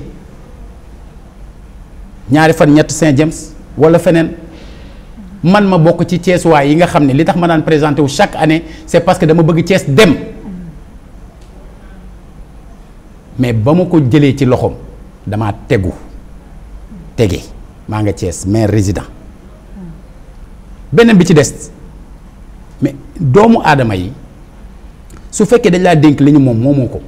ñaari fan ñett Saint-James wala feneen man ma bokk ci Thiès waay yi nga xam ne li tax ma daan présenté wu chaque année c'est parce que dama bëgg Thiès dem mais ba ma ko jëlee ci loxoom damaa tege maa nga Thiès maire résident beneen bi ci des mais doomu aadama yi su fekkee dañ laa dénk li ñu moom moomoo ko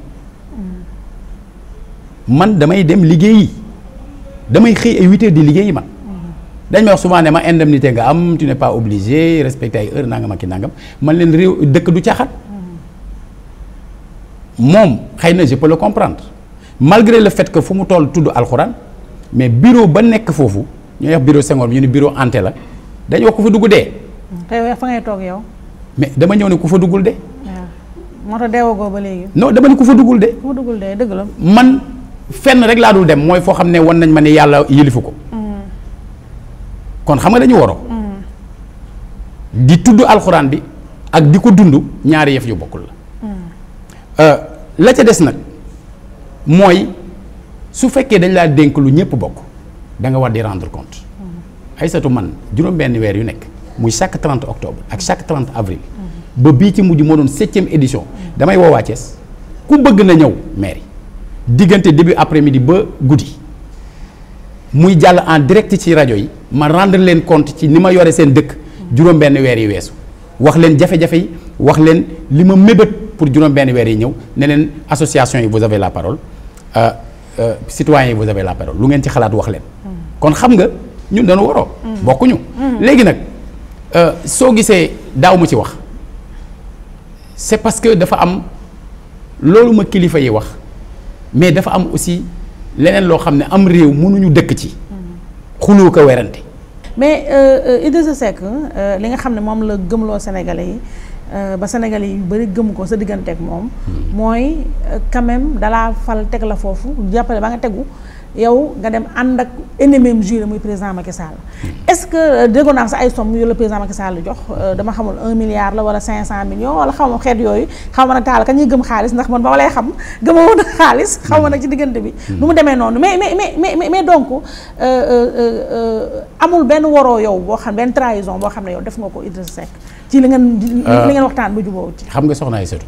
man damay dem liggéeyi damay xëy ay 8 heures di liggéeyi man dañ may wax souvent ne ma indemnité nga am tu n'es pas obligé respecter ay heure nangam ak i nangam man leen réew dëkk du caaxaan moom xëy na je peux le comprendre malgré le fait que fu mu toll tudd alxuraan mais bureau ba nekk foofu ñooy wax bureau Senghor ñu ne bureau Ante la dañu wax ku fa dugg dee. tey fa ngay toog yow. mais dama ñëw ne ku fa duggul dee. waaw moo tax deewagoo ba léegi. non dama ne ku fa duggul dee. ku fa duggul dee dëgg la. man fenn rek laa dul dem mooy foo xam ne wan nañ ma ne yàlla yëlifu ko. kon xam nga dañu waroo. di tudd alxuraan bi ak di ko dund ñaari yëf yu bokkul la. la ca des nag mooy su fekkee dañ laa dénk lu ñëpp bokk da nga war di rendre compte. Aïssatou man juróom-benn weer yu nekk muy chaque 30 octobre ak chaque 30 avril. ba bii ci mujj moo doon 7e édition damay woo waa Thiès ku bëgg na ñëw mairie diggante début après-midi ba guddi muy jàll en direct ci rajo yi ma rendre leen compte ci ni ma yore seen dëkk juróom-benn weer yi weesu wax leen jafe-jafe yi wax leen li ma mébét pour juróom-benn weer yi ñëw ne leen association yi vous avez la parole citoyens yi vous avez la parole lu ngeen ci xalaat wax leen. kon xam nga ñun dañu waroo. bokkuñu. léegi nag soo gisee daaw ma ci wax c'est parce que dafa am loolu ma kilifa yi wax mais dafa am aussi leneen loo xam ne am réew mënuñu dëkk ci. xuloo ko werante. mais Idrissa Seck li nga xam ne moom la gëmloo Sénégalais yi ba Sénégalais yi yu bëri gëm ko sa digganteeg moom. mooy quand même dalaa fal teg la foofu jàppale ba nga tegu yow nga dem ànd ak ennemi juré muy président Macky Sall. est-ce que déggoon naa sa ay somme yu la président Macky Sall jox dama xamul 1 milliard la wala 500 millions wala xaw ma xeet yooyu xaw ma nag taal ka ñuy gëm xaalis ndax man ba ma lay xam gëma woon xaalis xaw ma nag ci diggante bi. nu mu demee noonu mais donc amul benn waroo yow boo xam benn trahison boo xam ne yow def nga ko Idrissa Seck ci li ngeen waxtaan ba jubóo ci. xam nga soxna Aïssatou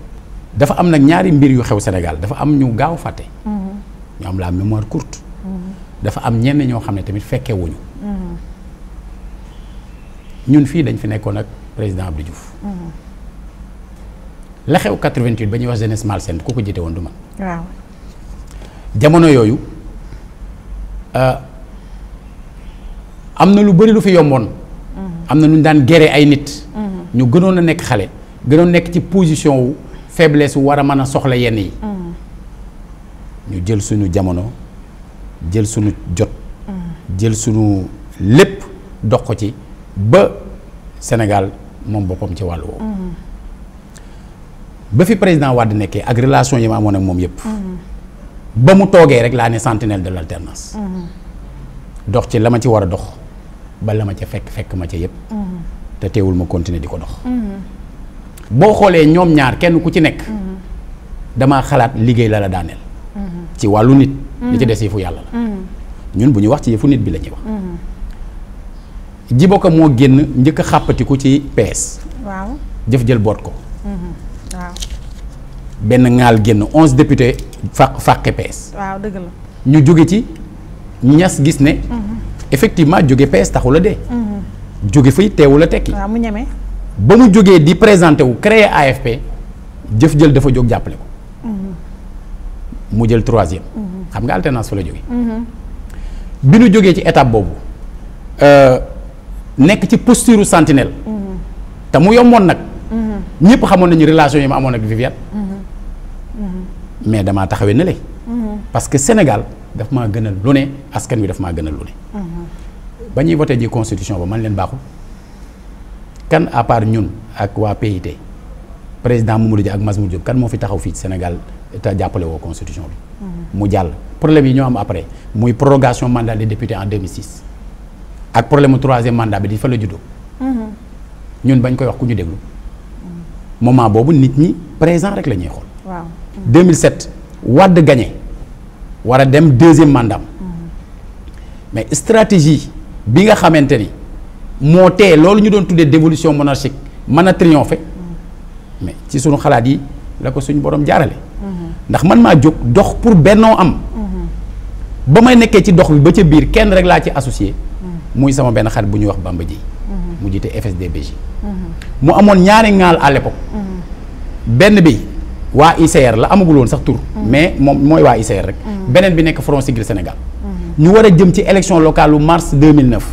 dafa am nag ñaari mbir yu xew Sénégal dafa am ñu gaaw fàtte. ñu am la mémoire courte. dafa am ñenn ñoo xam ne tamit fekkee wuñu ñun fii dañ fi nekkoon ak président Abdou Diouf. la xew 88 ba ñuy wax jeunesse malsaine ku ko jiite woon du man. waaw jamono yooyu am na lu bari lu fi yomboon. am na lu ñu daan gere ay nit. ñu gënoon a nekk xale gënoon nekk ci position wu faiblesse wu war a mën a soxla yenn yi. ñu jël suñu jamono jël suñu jot. jël suñu lépp dox ko ci ba Sénégal moom boppam ci wàllu woowu. ba fi président Wade nekkee ak relation yi ma amoon ak moom yëpp. ba mu toogee rek laa ne sentinelle de l'alternance. dox ci la ma ci war a dox ba la ma ca fekk ma ca yëpp. te teewul ma continuer di ko dox. boo xoolee ñoom ñaar kenn ku ci nekk. damaa xalaat liggéey la daaneel. ci wàllu nit. li ci des yëfu yàlla la. ñun bu ñu wax ci yëfu nit bi la ñuy wax. Djibo Ka moo génn njëkk a xàppatiku ci PS. waaw jëf jël boot ko. waaw. benn ŋaal génn 11 députés fàqe PS. waaw dëgg la. ñu jóge ci ñas gis ne. effectivement jóge PS taxul a dee. jóge fay teewul a tekki. waaw mu ñeme. ba mu jógee di présenté wu créer AFP jëf jël dafa jóg jàppale ko. mu jël 3e. xam nga alternance fa la jóge. bi nu jógee ci étape boobu nekk ci posture sentinelle. te mu yomboon nag. ñëpp xamoon nañu relation yi ma amoon ak Viviane. mais damaa taxawee ne le parce que Sénégal daf maa gënal lu ne askan wi daf maa gënal lu ne. ba ñuy voté ji constitution ba man leen baaxul kan à part ñun ak waa PIT président Mamadou Dia ak Masmoud Diop kan moo fi taxaw fii ci Sénégal te jàppale woo constitution bi. mu jàll problème yi ñoo am après muy prorogation mandat des députés en 2006 ak problème mu 3e mandat bi di fa la juddoo. ñun bañ koy wax ku ñu déglu moment boobu nit ñi présent rek la ñuy xool. waaw 2007 Wade gagné war a dem 2e mandat mais stratégie bi nga xamante ni moo tee loolu ñu doon tuddee dévolution monarchique mën a triompher mais ci sunu xalaat yi la ko suñu borom jaarale ndax man maa jóg dox pour bennoo am ba may nekkee ci dox bi ba ca biir kenn rek laa ci associé muy sama benn xarit bu ñuy wax Bamba Dièye mu jiite FSD/BJ mu amoon ñaari ŋaal à l'époque benn bi waa ICR la amagul woon sax tur mais moom mooy waa ICR rek beneen bi nekk Front Siggil Sénégal ñu war a jëm ci élection locale lu mars 2009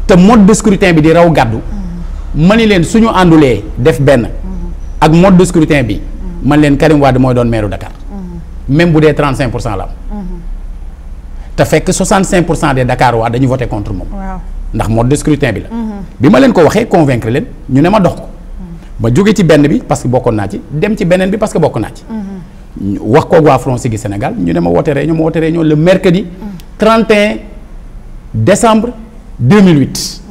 te mode de scrutin bi di raw gàddu ma ni leen suñu àndulee def benn ak mode de scrutin bi man leen Karim Wade mooy doon maire Dakar même bu dee 35% la am te fekk 65% des Dakar waa dañu voté contre moom ndax mode de scrutin bi la bi ma leen ko waxee convaincre leen ñu ne ma dox ko ma jóge ci benn bi parce que bokkoon naa ci dem ci beneen bi parce que bokk naa ci wax ko waa Front Siggil Sénégal ñu ne ma woote réunion le mercredi 31 décembre 2008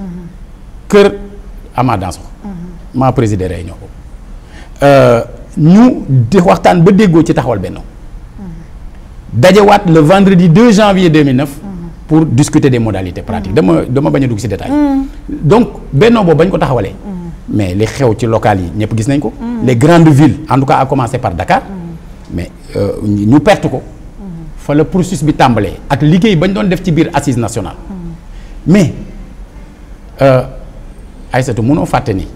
kër Ama Dansokho maa présidé réunion boobu ñu di waxtaan ba déggoo ci taxawal Benno dajewaat le vendredi 2 janvier 2009 pour discuter des modalités pratiques dama bañ a dugg ci détail donc Benno boobu bañ ko taxawalee mais li xew ci local yi ñëpp gis nañ ko les grandes villes en tout cas à commencer par Dakar mais ñu perte ko fa la processus bi tàmbalee ak liggéey bañ doon def ci biir assise nationale mais Aïssatou mënoo fàtte ni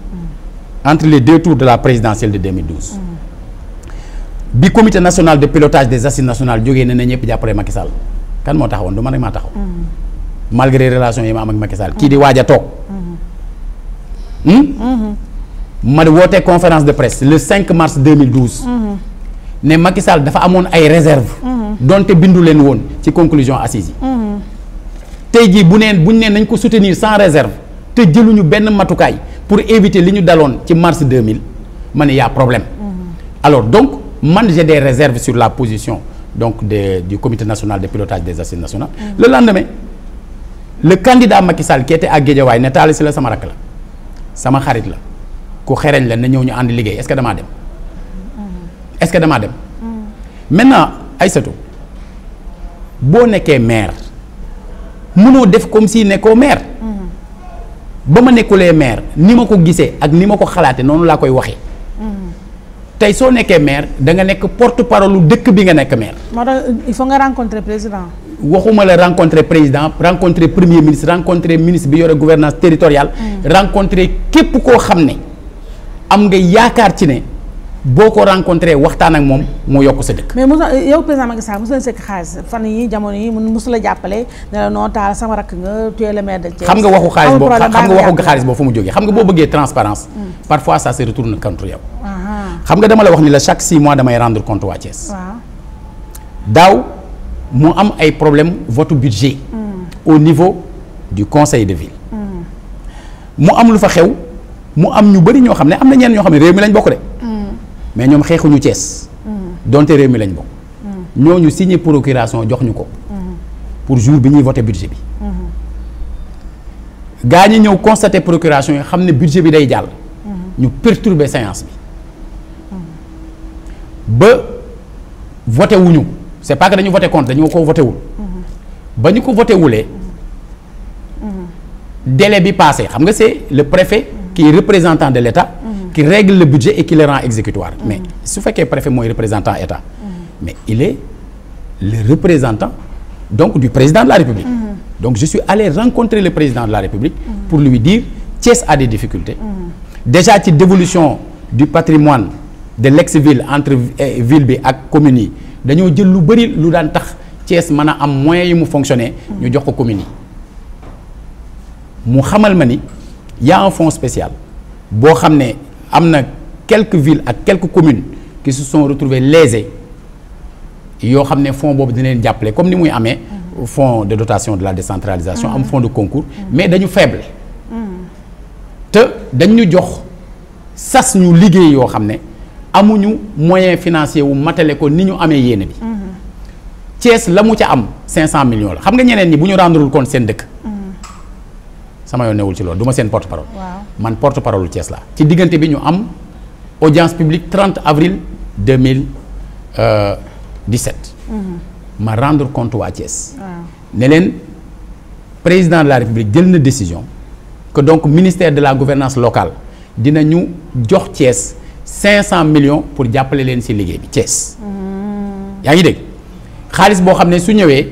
entre les deux tours de la présidentielle de 2012 bi comité national de pilotage des assises nationales jógee ne na ñëpp jàppale Macky Sall kan moo taxawoon du man rek maa taxaw malgré relation yi ma am ak Macky Sall kii di waaj a toog ma wootee conférence de presse le 5 mars 2012 ne Macky Sall dafa amoon ay réserve donte bindu leen woon ci conclusion assises yi tey jii buñ neen nañ ko soutenir sans réserve te jëluñu benn matukaay pour éviter li ñu daloon ci mars 2000 ma ne y a problème alors donc man j'ai des réserves sur la position donc du comité national de pilotage des assises nationales le lendemain le candidat Macky Sall qui était à Guédiawaye ne Talla Sylla sama rakk la sama xarit la ku xereñ la na ñëw ñu ànd liggéey est-ce que damaa dem maintenant Aïssatou boo nekkee maire mënoo def comme si nekkoo maire ba ma nekkulee maire ni ma ko gisee ak ni ma ko xalaate noonu laa koy waxee tey soo nekkee maire da nga nekk porte-parole dëkk bi nga nekk maire. moo tax il faut nga rencontrer président. waxuma la rencontrer président rencontrer premier ministre rencontrer ministre bi yore gouvernance territoriale. rencontrer képp koo xam ne am nga yaakaar ci ne boo ko rencontrer waxtaan ak moom moo yokk sa dëkk. mais Moussa yow président Macky Sall mosu leen sekk xaalis fan yi jamono yi mosu la jàppale ne la non Talla sama rakk nga tu es le maire de Thiès. xam nga waxu xaalis boobu fu mu jógee xam nga boo bëggee transparence parfois ça se retourne contre yow. xam nga dama la wax ni la chaque 6 mois damay rendre compte waa Thiès. daaw mu am ay problème vote budget au niveau du conseil de ville. mu am lu fa xew mu am ñu bëri ñoo xam ne am na ñenn ñoo xam ne réew mi lañ bokk de. mais ñoom xeexuñu Thiès. donte réew mi lañ bokk. ñooñu signé procuration jox ñu ko. pour jour bi ñuy voté budget bi. gaa ñi ñëw constaté procuration yi xam ne budget bi day jàll. ñu perturber séance bi. ba voté wuñu c'est pas que dañu voté contre dañu ko voté wul. ba ñu ko voté wulee. délai bi passé xam nga c'est le préfet qui est représentant de l'État. qui règle le budget et qui le rend exécutoire. mais su fekkee préfet mooy représentant État. mais il est le représentant donc du président de la République. donc je suis allé rencontrer le président de la République. pour lui dire Thiès a des difficultés. déjà ci dévolution du patrimoine de l'ex-ville entre ville bi ak communes yi dañoo jël lu bari lu daan tax Thiès mën a am moyens yi mu fonctionner. ñu jox ko communes yi. mu xamal ma ni y a un fonds spécial boo xam ne am na quelques villes ak quelques communes qui se sont retrouvées lésées yoo xam ne fonds boobu dina leen jàppale comme ni muy amee fonds de dotation de la décentralisation am fonds de concours mais dañu faible te dañu jox sas ñu liggéey yoo xam ne amuñu moyen financier wu matale ko ni ñu amee yéene bi Thiès la mu ca am 500 millions la xam nga ñeneen ñi bu ñu rendrewul compte seen dëkk sama yoon newul ci loolu du ma seen porte-parole. man porte-parole Thiès la ci diggante bi ñu am audience publique 30 avril 2017. ma rendre compte waa Thiès. ne leen président de la République jël na décision que donc ministère de la gouvernance locale dinañu jox Thiès 500 millions pour jàppale leen ci liggéey bi Thiès. yaa ngi dégg xaalis boo xam ne su ñëwee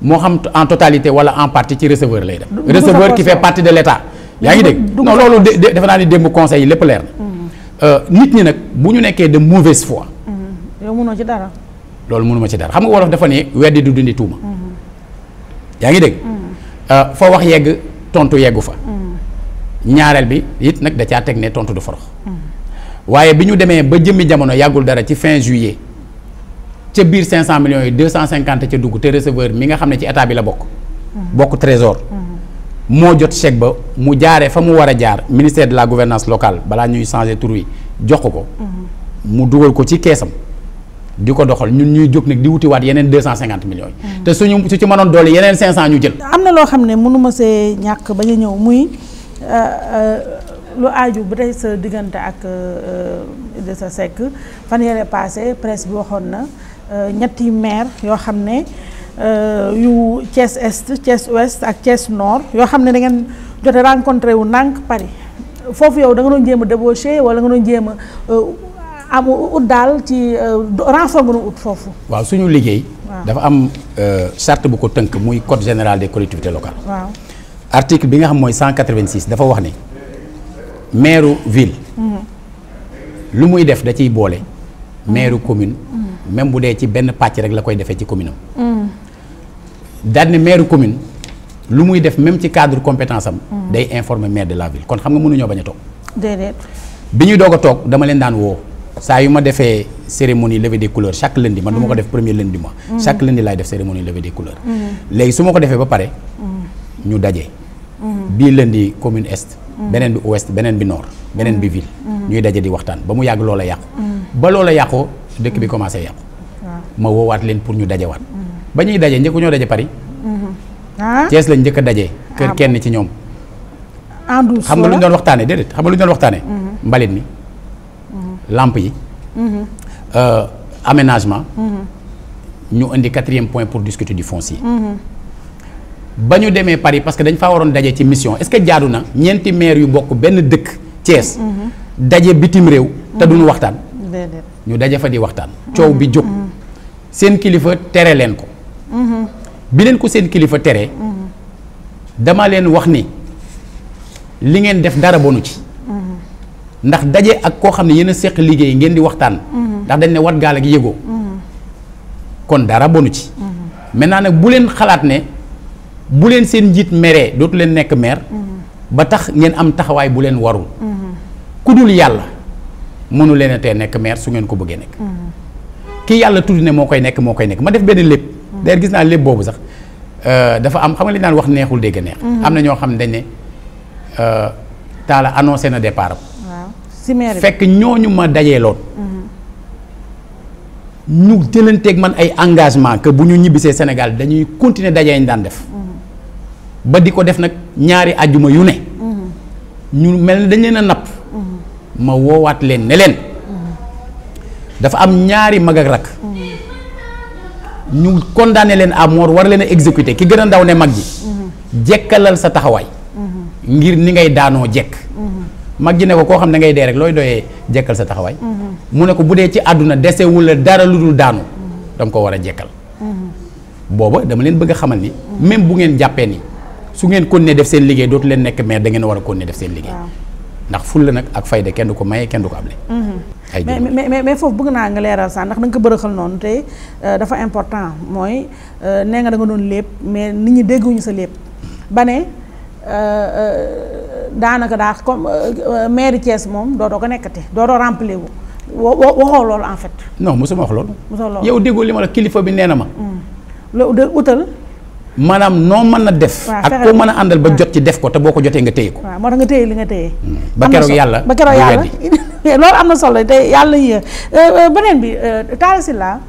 moo xam en totalité wala en partie ci receveur lay dem. receveur qui fait partie de l'État. yaa ngi dégg non loolu defe naa ni démb conseil yi lépp leer na. nit ñi nag bu ñu nekkee de mauvaise foi. yow mënoo ci dara. loolu mënuma ci dara xam nga wolof dafa ne weddi du dindi tuuma. yaa ngi dégg. foo wax yegg tontu yeggu fa. ñaareel bi it nag da caa teg ne tontu du forox. waaye bi ñu demee ba jëmmi jamono yàggul dara ci fin juillet ca biir 500 millions yi 250 ca dugg te receveur mi nga xam ne ci état bi la bokk. bokk trésor. moo jot chèque ba mu jaaree fa mu war a jaar ministère de la gouvernance locale balaa ñuy changer tur wi jox ko. mu dugal ko ci keesam di ko doxal ñun ñuy jóg nag di wutiwaat yeneen 250 millions yi. te su ci mënoon doole yeneen 500 ñu jël. am na loo xam ne mënuma see ñàkk bañ a ñëw muy lu aaju bu tey sa diggante ak Idrissa Seck fan yële passé presse bi waxoon na ñetti maire yoo xam ne yu Thiès Est Thiès Ouest ak Thiès Nord yoo xam ne da ngeen jote rencontré wu ndànk Paris foofu yow da nga doon jéem a débauché wala nga doon jéem a am ut daal ci renfort nga doon ut foofu. waaw suñu liggéey. dafa am charte bu ko tënk muy code général des collectivités locales. waaw article bi nga xam mooy 186 dafa wax ne maire ville. lu muy def da ciy boole. maire commune. même bu dee ci benn pàcc rek la koy defee ci commune am. daal ne maire commune lu muy def même ci cadre compétence am. day informer maire de la ville kon xam nga mënuñoo bañ a toog. déedéet. bi ñuy doog a toog dama leen daan woo saa yu ma defee cérémonie levée des couleurs chaque lundi man du ma ko def premier lundi mois. chaque lundi laay def cérémonie levée des couleurs. léegi su ma ko defee ba pare. ñu daje. bii lundi commune est. beneen bi ouest beneen bi nord beneen bi ville. ñuy daje di waxtaan ba mu yàgg loola yàqu. ba loola yàqoo dëkk bi commencé yàqu. ma woowaat leen pour ñu dajewaat. ba ñuy daje njëkku ñoo daje Paris. Thiès lañ njëkk a daje. kër kenn ci ñoom. xam nga lu ñu doon waxtaanee déedéet xam nga lu ñu doon waxtaanee. mbalit mi. lampe yi. aménagement. ñu indi 4e point pour discuter du foncier. ba ñu demee Paris parce que dañ faa waroon daje ci mission est-ce que jaadu na ñeenti maire yu bokk benn dëkk Thiès. daje bitim réew. te duñu waxtaan. ñu daje fa di waxtaan. coow bi jóg. seen kilifa tere leen ko. bi leen ko seen kilifa tere. dama leen wax ni li ngeen def dara bonu ci. ndax daje ak koo xam ne yéen a seq liggéey ngeen di waxtaan. ndax dañ ne wat gaal ak yëgoo. kon dara bonu ci. maintenant nag bu leen xalaat ne bu leen seen njiit meree dootu leen nekk maire. ba tax ngeen am taxawaay bu leen warul. ku dul yàlla mënu leen a tee nekk maire su ngeen ko bëggee nekk. ki yàlla tudd ne moo koy nekk ma def benn lépp. d'ailleurs gis naa lépp boobu sax dafa am xam nga li naan wax neexul dégg neex. am na ñoo xam ne dañ ne Talla annoncé na départ am. si maire bi fekk ñooñu ma dajee loon. ñu jëlanteeg man ay engagement que bu ñu ñibbisee Sénégal dañuy continuer dajee ñu daan def. ba di ko def nag ñaari àjjuma yu ne. ñu mel ne dañ leen a napp. ma woowaat leen ne leen. dafa am ñaari mag ak rak. ñu condamné leen à mort war leen a exécuter ki gën a ndaw ne mag ji. jekkalal sa taxawaay. ngir ni ngay daanoo jekk. mag ji ne ko koo xam ne ngay dee rek looy doyee jekkal sa taxawaay. mu ne ko bu dee ci àdduna desewul la dara lu dul daanu. da nga ko war a jekkal. booba dama leen bëgg a xamal ni. même bu ngeen jàppee ni su ngeen continuer def seen liggéey dootu leen nekk maire da ngeen war a continuer def seen liggéey. ndax fulla nag ak fayda kenn du ko maye kenn du ko able. mais foofu bëgg naa nga leeral sax ndax da nga ko bërëxal noonu te dafa important mooy nee nga da nga doon lépp mais nit ñi dégguñu sa lépp ba ne daanaka daa comme maire Thiès moom dootoo ko nekkate dootoo remplir wu waxoo loolu en fait. non mosuma wax loolu. mosoo loolu yow déggoo li ma la kilifa bi nee na ma. loolu utal. maanaam noo mën a def. ak koo mën a àndal ba jot ci def ko te boo ko jotee nga téye ko. waaw moo tax nga téye li nga téye. ba keroog yàlla ba keroog yàlla loolu am na solo te yàlla yéex beneen bi Talla Sylla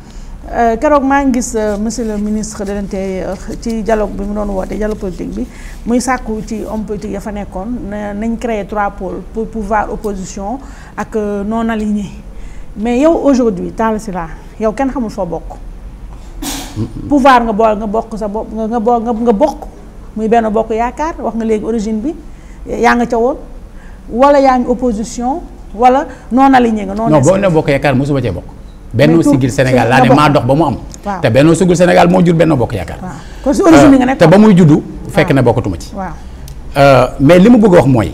keroog maa ngi gis monsieur le ministre de l'Intérieur ci dialogue bi mu doon woote dialogue politique bi muy sàkku ci homme politique ya fa nekkoon nañ créer 3 pôles pour pouvoir opposition ak non aligné mais yow aujourd'hui Talla Sylla yow kenn xamul foo bokk. pouvoir nga bokk sa bopp nga bokk muy benn bokk yaakaar wax nga léegi origine bi yaa nga ca woon wala yaa ngi opposition wala non aligné nga. non Benno Bokk Yaakaar mosuma cee bokk. Benno Siggil Sénégal laa ne maa dox ba mu am. waaw te Benno Siggil Sénégal moo jur Benno Bokk Yaakaar. waaw kon si origine nga nekk te ba muy juddu fekk na bokkatuma ci. waaw mais li mu bëgg a wax mooy.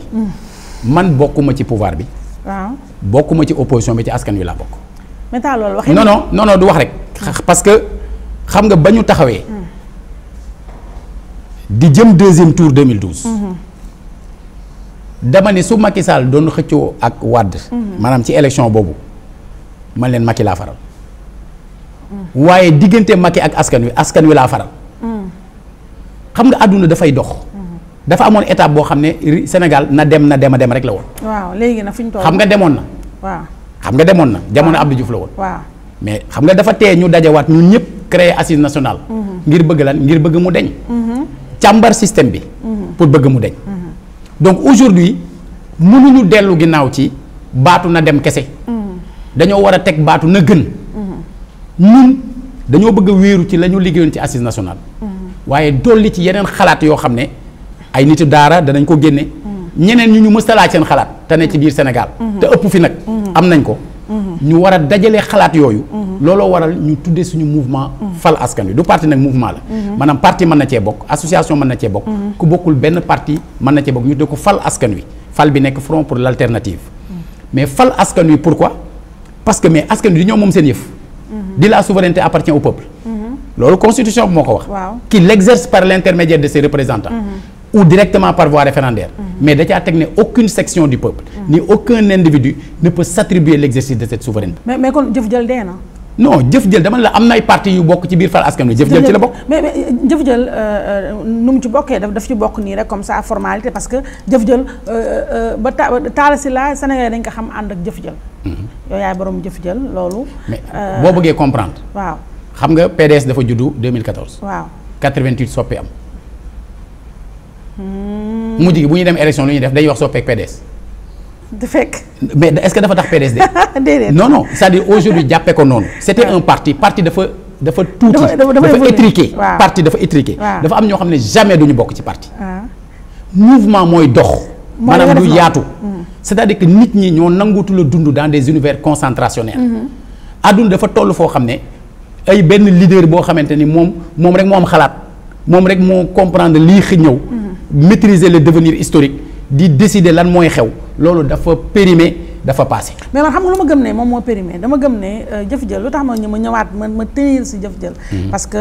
man bokkuma ci pouvoir bi. waaw bokkuma ci opposition bi ci askan wi laa bokk. mais taa loolu waxee. non du wax rek. parce que xam nga ba ñu taxawee. di jëm deuxième tour 2012. dama ne su Macky Sall doon xëccoo ak Wade. maanaam ci élection boobu man leen Macky laa faral. waaye diggante Macky ak askan wi laa faral. xam nga àdduna dafay dox. dafa amoon étape boo xam ne Sénégal na dem rek la woon. waaw léegi na fi ñu toll. xam nga demoon na. waaw xam nga demoon na jamono Abdou Diouf la woon. waaw mais xam nga dafa tee ñu dajawaat ñun ñëpp créer assise nationale. ngir bëgg lan ngir bëgg mu deñ. càmbar système bi. pour bëgg mu deñ. donc aujourd'hui mënuñu dellu ginnaaw ci baatu na dem kese. dañoo war a teg baatu na gën. ñun dañoo bëgg a wéeru ci la ñu liggéeyoon ci assise nationale. waaye dolli ci yeneen xalaat yoo xam ne ay nitu daara danañ ko génne. ñeneen ñu mës a laaj seen xalaat te ne ci biir Sénégal. te ëpp fi nag. am nañ ko. ñu war a dajale xalaat yooyu. looloo waral ñu tuddee suñu mouvement. fal askan wi du parti nag mouvement la. maanaam parti mën na cee bokk association mën na cee bokk. ku bokkul benn parti mën na cee bokk ñu tuddee ko fal askan wi fal bi nekk front pour l'alternative. mais fal askan wi pourquoi parce que mais askan wi di ñoo moom seen yëf. di la souveraineté appartient au peuple. loolu constitution bi moo ko wax. qui l'exerce par l'intermédiaire de ses représentants. ou directement par voie référendaire. mais da caa teg ne aucune section du peuple. ni aucun individu ne peut s'attribuer l'exercice de cette souveraineté. mais kon jëf jël dee na. non jëf jël dama la am na ay parti yu bokk ci biir fal askan wi jëf jël ci la bokk. mais jëf jël nu mu ci bokkee daf ci bokk nii rek comme ça formalité parce que jëf jël ba Talla Sylla Sénégal dañ ko xam ànd ak jëf jël. yow yaay borom jëf jël loolu. mais boo bëggee comprendre. waaw xam nga PDS dafa juddu 2014. waaw 88 soppi am. mujj gi bu ñuy dem élection lu ñuy def day wax soppeek PDS. du fekk. mais est-ce que dafa tax PDS de. déedéet non c'est-à-dire aujourd'hui jàppee ko noonu. c'était un parti dafa tuuti. dafa étriqué. parti dafa étriqué. dafa am ñoo xam ne jamais duñu bokk ci parti. mouvement mooy dox. maanaam du yaatu. c'est-à-dire que nit ñi ñoo nanguutu la dund dans des univers concentrationnels. àdduna dafa toll foo xam ne ay benn leader boo xamante ni moom rek moo am xalaat moom rek moo comprendre lii ñëw. maîtriser le devenir historique di décider lan mooy xew loolu dafa périmé dafa passé. mais man xam nga lu ma gëm ne moom moo périmé dama gëm ne jëf jël lu tax ma ñëwaat ma tenir si jëf jël. parce que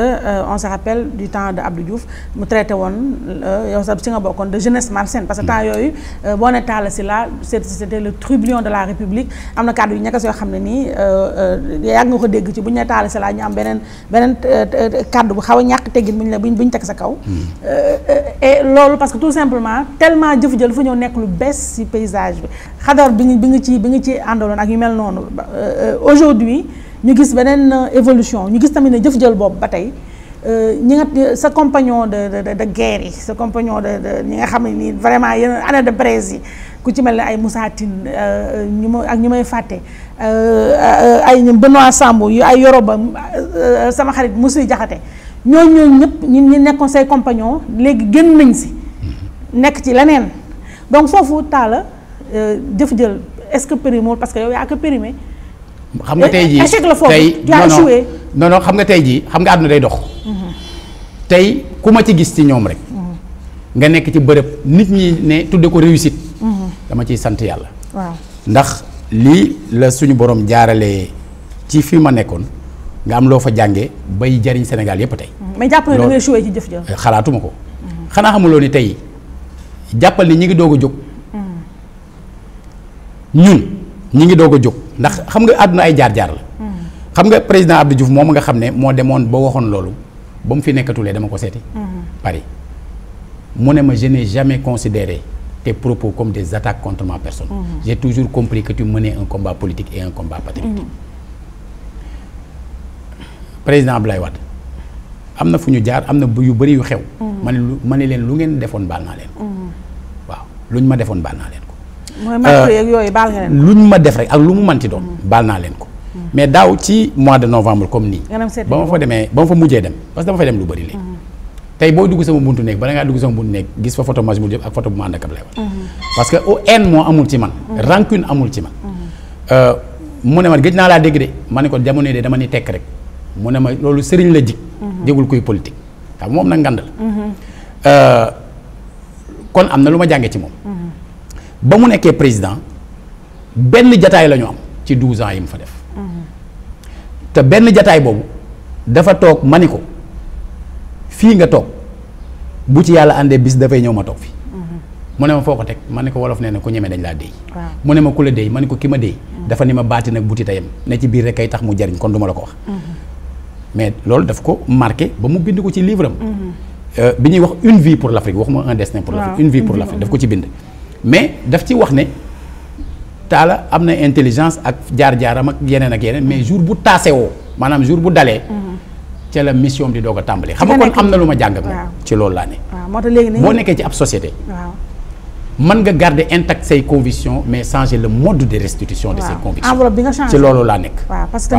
on se rappelle du temps de Abdou Diouf mu traité woon yow sax si nga bokkoon de jeunesse malsaine parce que temps yooyu boo ne Talla Sylla c'était le trublion de la République am na kàddu yu ñekkas yoo xam ne nii yàgg nga ko dégg ci bu ñu ne Talla Sylla ñu am beneen kàddu bu xaw a ñàkk teggin bu ñu teg sa kaw. et loolu parce que tout simplement tellement jëf jël fa ñëw nekk lu bees si paysage bi xadar bi nga ci àndaloon ak yu mel noonu aujourd'hui ñu gis beneen évolution ñu gis tamit ne jëf jël boobu ba tey ñi nga sa compagnon de guerre yi sa compagnon de ñi nga xam ne nii vraiment yeneen année de braise yi ku ci mel ne ay Moussa Tine ñu may fàtte ay Benoît Sambou yu ay Yoroba sama xarit Moussa Diakhaté ñooñu ñëpp ñi nekkoon say compagnon léegi génn nañ si nekk ci leneen donc foofu Talla jëf jël est-ce que périmé parce que yow yaa ko périmé. xam nga tey jii échec la foofu tu as échoué. non xam nga tey jii xam nga àdduna day dox. tey ku ma ci gis ci ñoom rek. nga nekk ci bërëb nit ñi ne tudde ko réussite. dama ciy sant yàlla. waaw ndax lii la suñu borom jaaralee ci fi ma nekkoon nga am loo fa jàngee bay jariñ Sénégal yépp tey. mais jàpp na da ngay échoué ci jëf jël. xalaatuma ko. xanaa xamuloo ni tey jàppal ni ñi ngi doog a jóg. ñun ñi ngi doog a jóg ndax xam nga àdduna ay jaar-jaar la. xam nga président Abdou Diouf moom nga xam ne moo demoon ba waxoon loolu ba mu fi nekkatulee dama ko seeti. Paris mu ne ma je n'ai jamais considéré tes propos comme des attaques contre ma personne. J'ai toujours compris que tu menais un combat politique et un combat patriotique. président Abdoulaye Wade am na fu ñu jaar am na yu bëri yu xew. ma ne leen lu ngeen defoon baal naa leen ko. waaw luñ ma defoon baal naa leen ko. mooy marque yeeg yooyu baal nga leen ko. luñ ma def rek ak lu mu manti doon. baal naa leen ko. mais daaw ci mois de novembre comme nii. ba ma fa mujjee dem parce que dama fay dem lu bëri léegi. tey boo dugg sama buntu néeg bala ngaa dugg sama buntu néeg gis fa photo Majmout Diop ak photo bu ma ànd ak Ablaye Wade parce que haine moo amul ci man rancune amul ci man mu ne ma gëj naa laa dégg de ma ne ko jamono de dama ni tekk rek mu ne ma loolu sëriñ la jig jégul kuy politique waaw moom nag ngand la kon am na lu ma jàngee ci moom ba mu nekkee président benn jataay la ñu am ci 12 ans yi mu fa def te benn jataay boobu dafa toog ma ni ko fii nga toog bu ci yàlla àndee bis dafay ñëw ma toog fi mu ne ma foo ko teg ma ne ko wolof nee na ku ñeme dañ laa déy mu ne ma ku la déy ma ne ko ki ma déy dafa ni ma baati nag buti tayam ne ci biir rek kay tax mu jariñ kon du ma la ko wax mais loolu daf ko marqué ba mu bind ko ci livre am bi ñuy wax une vie pour l'Afrique waxuma un destin pour l'Afrique une vie pour l'Afrique daf ko ci bind mais daf ci wax ne Talla am na intelligence ak jaar-jaaram ak yeneen mais jour bu taasewoo maanaam jour bu dalee ca la mission di doog a tàmbali xam nga kon am na lu ma jàng ak moom ci loolu laa ne moo tax léegi boo nekkee ci ab société mën nga garder intact say convictions mais changer le mode de restitution de ces convictions enveloppe bi nga changé ci loolu laa nekk parce que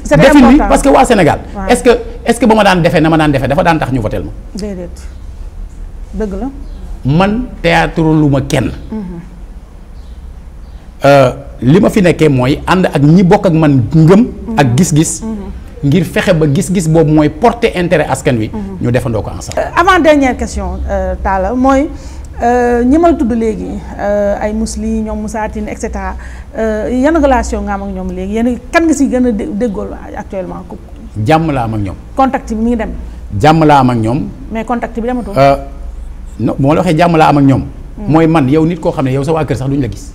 c'est defin bi important parce que waa Sénégal est-ce que ba ma daan defee na ma daan defee dafa daan tax ñu votel ma déedéet dëgg la man théâtre lu ma kenn li ma fi nekkee mooy ànd ak ñi bokk ak man ngëm ak gis-gis ngir fexe ba gis-gis boobu mooy porter intérêt askan wi ñu defandoo ko ensemble avant dernière question Talla mooy ñi ma la tudd léegi ay Mously ñoom Moussa Tine et cetera yan relation nga am ak ñoom léegi yéen kan nga si gën a déggool actuellement jàmm la am ak ñoom contact bi mi ngi dem jàmm la am ak ñoom mais contact bi dematul non bu ma la waxee jàmm la am ak ñoom mooy man yow nit koo xam ne yow sa waa kër sax duñu la gis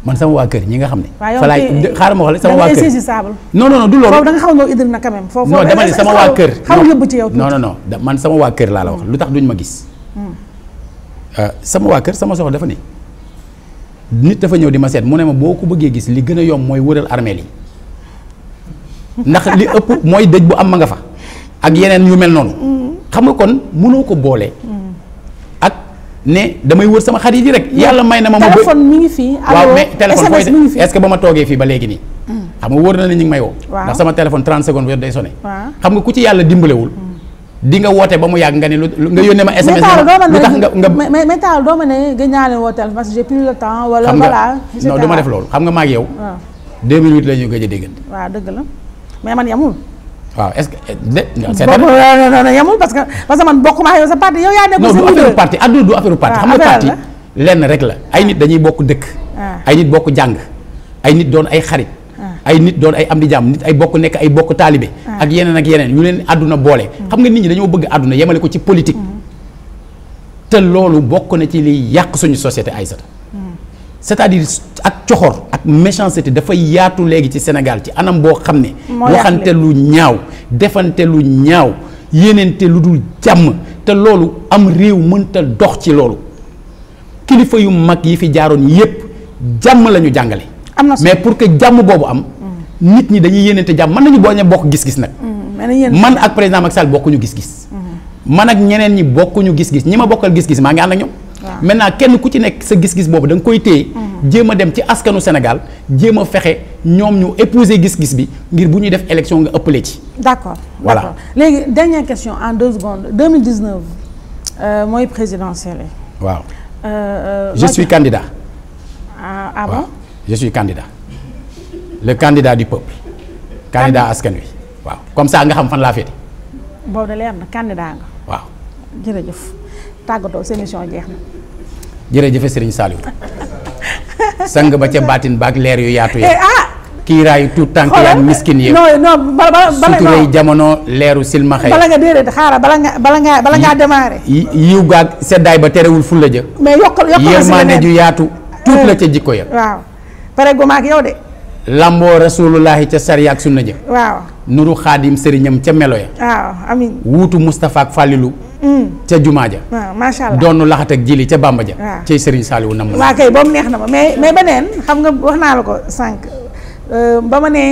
man sama waa kër ñi nga xam ne fa laay xaaral ma wax la sama waa kër non du loolu foofu da nga xaw a idil na quand même foofu non dama ne sama waa kër xaw yóbbu ci yow non man sama waa kër laa la wax lu tax duñ ma gis sama waa kër sama soxla dafa ne nit dafa ñëw di ma seet mu ne ma boo ko bëggee gis li gën a yomb mooy wëral armeel yi ndax li ëpp mooy dëj bu am ma nga fa ak yeneen yu mel noonu xam nga kon mënoo ko boole ak ne damay wër sama xarit yi rek yàlla may na ma téléphone mi ngi fii waaw mais téléphone fooy est-ce que ba ma toogee fii ba léegi nii xam nga wóor na ne ñu ngi may woo ndax sama téléphone 30 secondes wér day sonné xam nga ku ci yàlla dimbalewul di nga woote ba mu yàgg nga ne nga yónnee ma SMS lu tax nga mais Talla doo ma ne gën naa leen wooteel parce que j'ai plus le temps wala voilà non du ma def loolu xam nga maag yow 2008 la ñu gëj a déggante waaw dëgg la mais man yamul waaw est-ce que non yamul parce que man bokkuma yow sa parti yow yaa nekk non du affaire parti adduna du affaire parti xam nga parti lenn rek la ay nit dañuy bokk dëkk ay nit bokk jàng ay nit doon ay xarit ay nit doon ay am di jàmm nit ay bokk nekk ay bokk taalibe ak yeneen ñu leen àdduna boole xam nga nit ñi dañoo bëgg àdduna yemale ko ci politique te loolu bokk na ci liy yàq suñu société Aïssata c'est-à-dire ak coxor ak méchanceté dafay yaatu léegi ci Sénégal ci anam boo xam ne waxante lu ñaaw defante lu ñaaw yéenente lu dul jàmm te loolu am réew mënta dox ci loolu kilifa yu mag yi fi jaaroon yépp jàmm la ñu jàngale mais pour que jàmm boobu am nit ñi dañuy yéenente jàmm mën nañu boo ña bokk gis-gis nag man ak président Macky Sall bokkuñu gis-gis man ak ñeneen ñi bokkuñu gis-gis ñi ma bokkal gis-gis maa ngi ànd ak ñoom maintenant kenn ku ci nekk sa gis-gis boobu da nga koy téye jéem a dem ci askanu Sénégal jéem a fexe ñoom ñu épouser gis-gis bi ngir bu ñuy def élection nga ëppale ci d'accord voilà léegi dernière question en 2 secondes 2019 mooy présidentielle waaw je suis candidat ah bon je suis candidat le candidat du peuple candidat askan wi waaw comme ça nga xam fan laa féete boobu da leer na candidat nga waaw jërëjëf tàggatoo sa émission jeex na jërëjëf Serigne Saliou sang ba ca baatin baak leer yu yaatu ya kiiraayu tuut tànk yaak miskin yi bala suturay jamono leeru silmaxa bala nga déedéet xaaral bala ngaa démarrer yiw gaag seddaay ba terewul fulla ja mais yokkal yërmande ju yaatu tuut la ca jikko ya waaw pare gu maak yow de lamboo rasulullahi ca sariya ak sunna ja waaw nuru xaadim sëriñam ca melo ya waaw amin wuutu Moustapha ak Fallilou ca jumaa ja waaw macha allah doonu laxat ak jili ca Bamba ja waaw cay Serigne Saliou nam waa kay boobu neex na ma mais beneen xam nga wax naa la ko sànq ba ma ne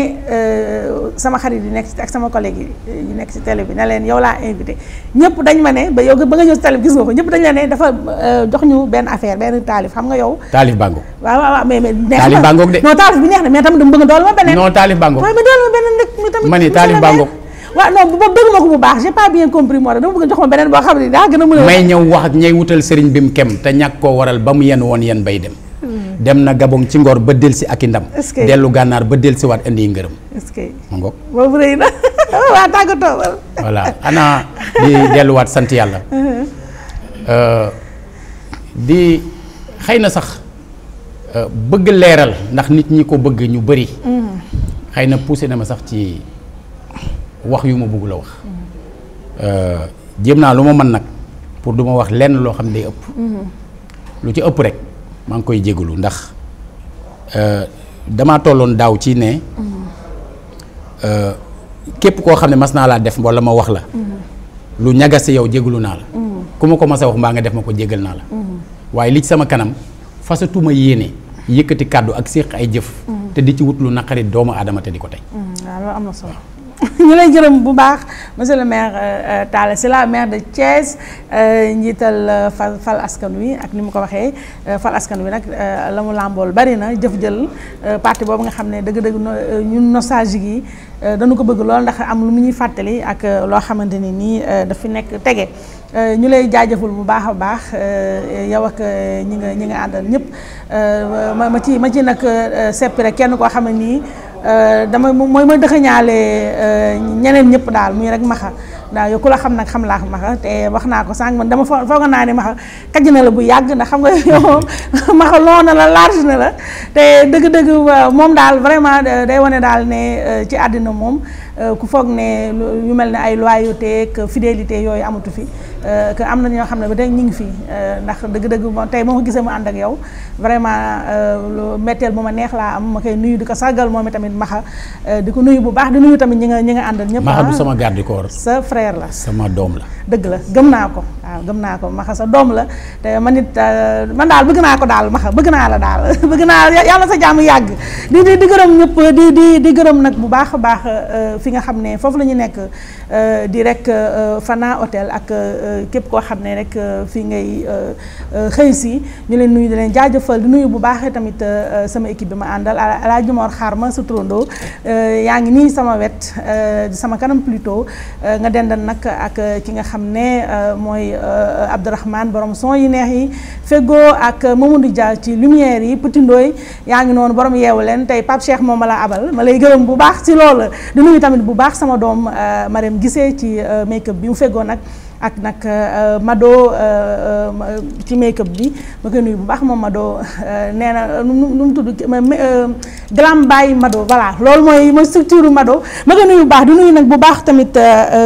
sama xarit yi nekk ak sama collègue yi nekk ci télé bi ne leen yow laa invité ñëpp dañ ma ne ba yow ba nga ñëw ci télé bi gis nga ko ñëpp dañ la ne dafa jox ñu benn affaire benn taalif xam nga yow taalif bango waaw mais neex taalif bangoog de non taalif bi neex na mais tamit dama bëgg dool ma beneen non taalif bangoog waaye ma dool ma beneen rek mi tamit ma ni taalif bangoog waaw non boobu dégg ma ko bu baax j'ai pas bien compris moo tax dama bëgg jox ma beneen boo xam ne daa gën a mën a. may ñëw wax ak ñay wutal sëriñ bi mu kem te ñàkk koo waral ba mu yen woon yen bay dem. dem na Gabon ci ngor ba delsi ak i ndam. est-ce que dellu gànnaar ba delsi waat indi ngërëm. est-ce que ma ngoog boobu rëy na waa tàggatoo. voilà ana di delluwaat sant yàlla. di xëy na sax bëgg leeral ndax nit ñi ko bëgg ñu bëri. xëy na poussé na ma sax ci wax yu ma bëgg la wax. jéem naa lu ma mën nag pour du ma wax lenn loo xam ne day ëpp. lu ci ëpp rek maa ngi koy jégalu ndax damaa tolloon daaw ci ne. képp koo xam ne mas naa laa def wala ma wax la. lu ñagas yow jégalu naa la. ku ma ko mas a wax mbaa nga def ma ko jégal naa la. waaye li ci sama kanam fasatuma yéene yëkkati kàddu ak séq ay jëf. te di ci wut lu naqari doomu aadama te di ko tey. waaw loolu am na solo. ñu lay gërëm bu baax monsieur le maire Talla Sylla maire de Thiès njiital fal askan wi ak ni mu ko waxee fal askan wi nag la mu làmbool bari na jëf jël parti boobu nga xam ne dëgg-dëgg ñun nostalgique yi dañu ko bëgg lool ndax am lu mu ñuy fàttali ak loo xamante ni nii daf fi nekk tege ñu lay jaajëful bu baax a baax yow ak ñi nga àndal ñëpp ma ci nag seppi rek kenn koo xam ne nii dama mooy dëxëñaale ñeneen ñëpp daal muy rek maxa waaw yow ku la xam nag xam laa maxa te wax naa ko sànq man dama foog naa ne maxa kaj na la bu yàgg ndax xam nga yow maxa loo na la large na la te dëgg-dëgg moom daal vraiment day wane daal ne ci àddina moom ku foog ne yu mel ne ay loyauté ak fidélité yooyu amatu fi que am na ñoo xam ne ba tey ñu ngi fi ndax dëgg-dëgg moom tey moo ko gisee mu ànd ak yow vraiment lu metteel bu ma neex laa am ma koy nuyu di ko sargal moom itamit maxa di ko nuyu bu baax di nuyu tamit ñi nga àndal ñëpp. maxa du sama garde corps. sa frère la. sama doom la. dëgg la gëm naa ko waaw gëm naa ko maxa sa doom la te man it man daal bëgg naa ko daal maxa bëgg naa la daal bëgg naa yàlla sa jàmm yàgg di gërëm ñëpp di gërëm nag bu baax a baax fi nga xam ne foofu la ñu nekk di rek Fana hôtel ak képp koo xam ne rek fii ngay xëy si ñu leen nuyu di leen jaajëfal di nuyu bu baax tamit sama équipe bi ma àndal Alaaji Mor xaar ma sa turandoo yaa ngi nii sama wet sama kanam plutôt nga dendal nag ak ki nga xam ne mooy Abdourahmane borom son yi neex yi feggoo ak Mamadou Dia ci lumière yi Petit Ndoy yaa ngi noonu borom yeewu leen tey Pape Cheikh moom ma la abal ma lay gërëm bu baax ci loolu di nuyu tamit bu baax sama doom Marème Gisee ci make-up bi mu feggoo nag ak nag Mado ci make-up bi ma koy nuyu bu baax moom Mado nee na nu mu tudd Glam Baye Mado voilà loolu mooy structure Mado ma koy nuyu bu baax di nuyu nag bu baax tamit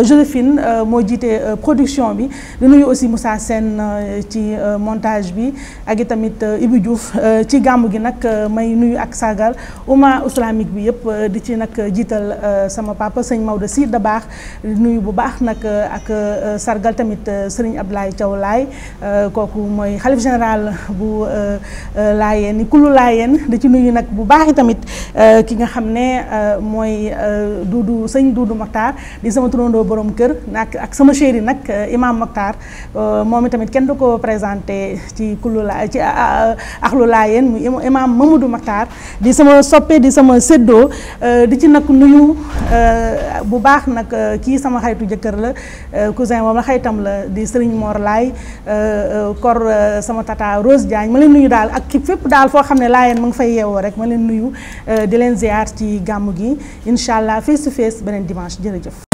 Joséphine moo jiite production bi di nuyu aussi Moussa Sène ci montage bi ak i tamit Ibou Diouf ci gàmmu gi nag may nuyu ak sargal umma islamique bi yëpp di ci nag jiital sama papa sëñ Maodo Sy da baax di nuyu bu baax nag ak sargal tamit Serigne Abdoulaye Thiaw Laye kooku mooy xalif général bu Laayeen ni kulu Laayeen di ci nuyu nag bu baax tamit ki nga xam ne mooy sëñ Doudou Mokhtar di sama turandoo borom kër nag ak sama chéri nag imam Mokhtar moom tamit kenn du ko présenté ci kulu la ci axlu Laayeen muy imam Mamadou Mokhtar di sama soppe di sama séddoo di ci nag nuyu bu baax nag kii sama xaritu jëkkër la cousin moom la xaytam la di Serigne Mor Laay kor sama tata Rose Diagne ma leen nuyu daal ak ki fépp daal foo xam ne Laayeen ma ngi fay yeewoo rek ma leen nuyu di leen ziar ci gàmmu gi incha allah face to face beneen dimanche jërëjëf.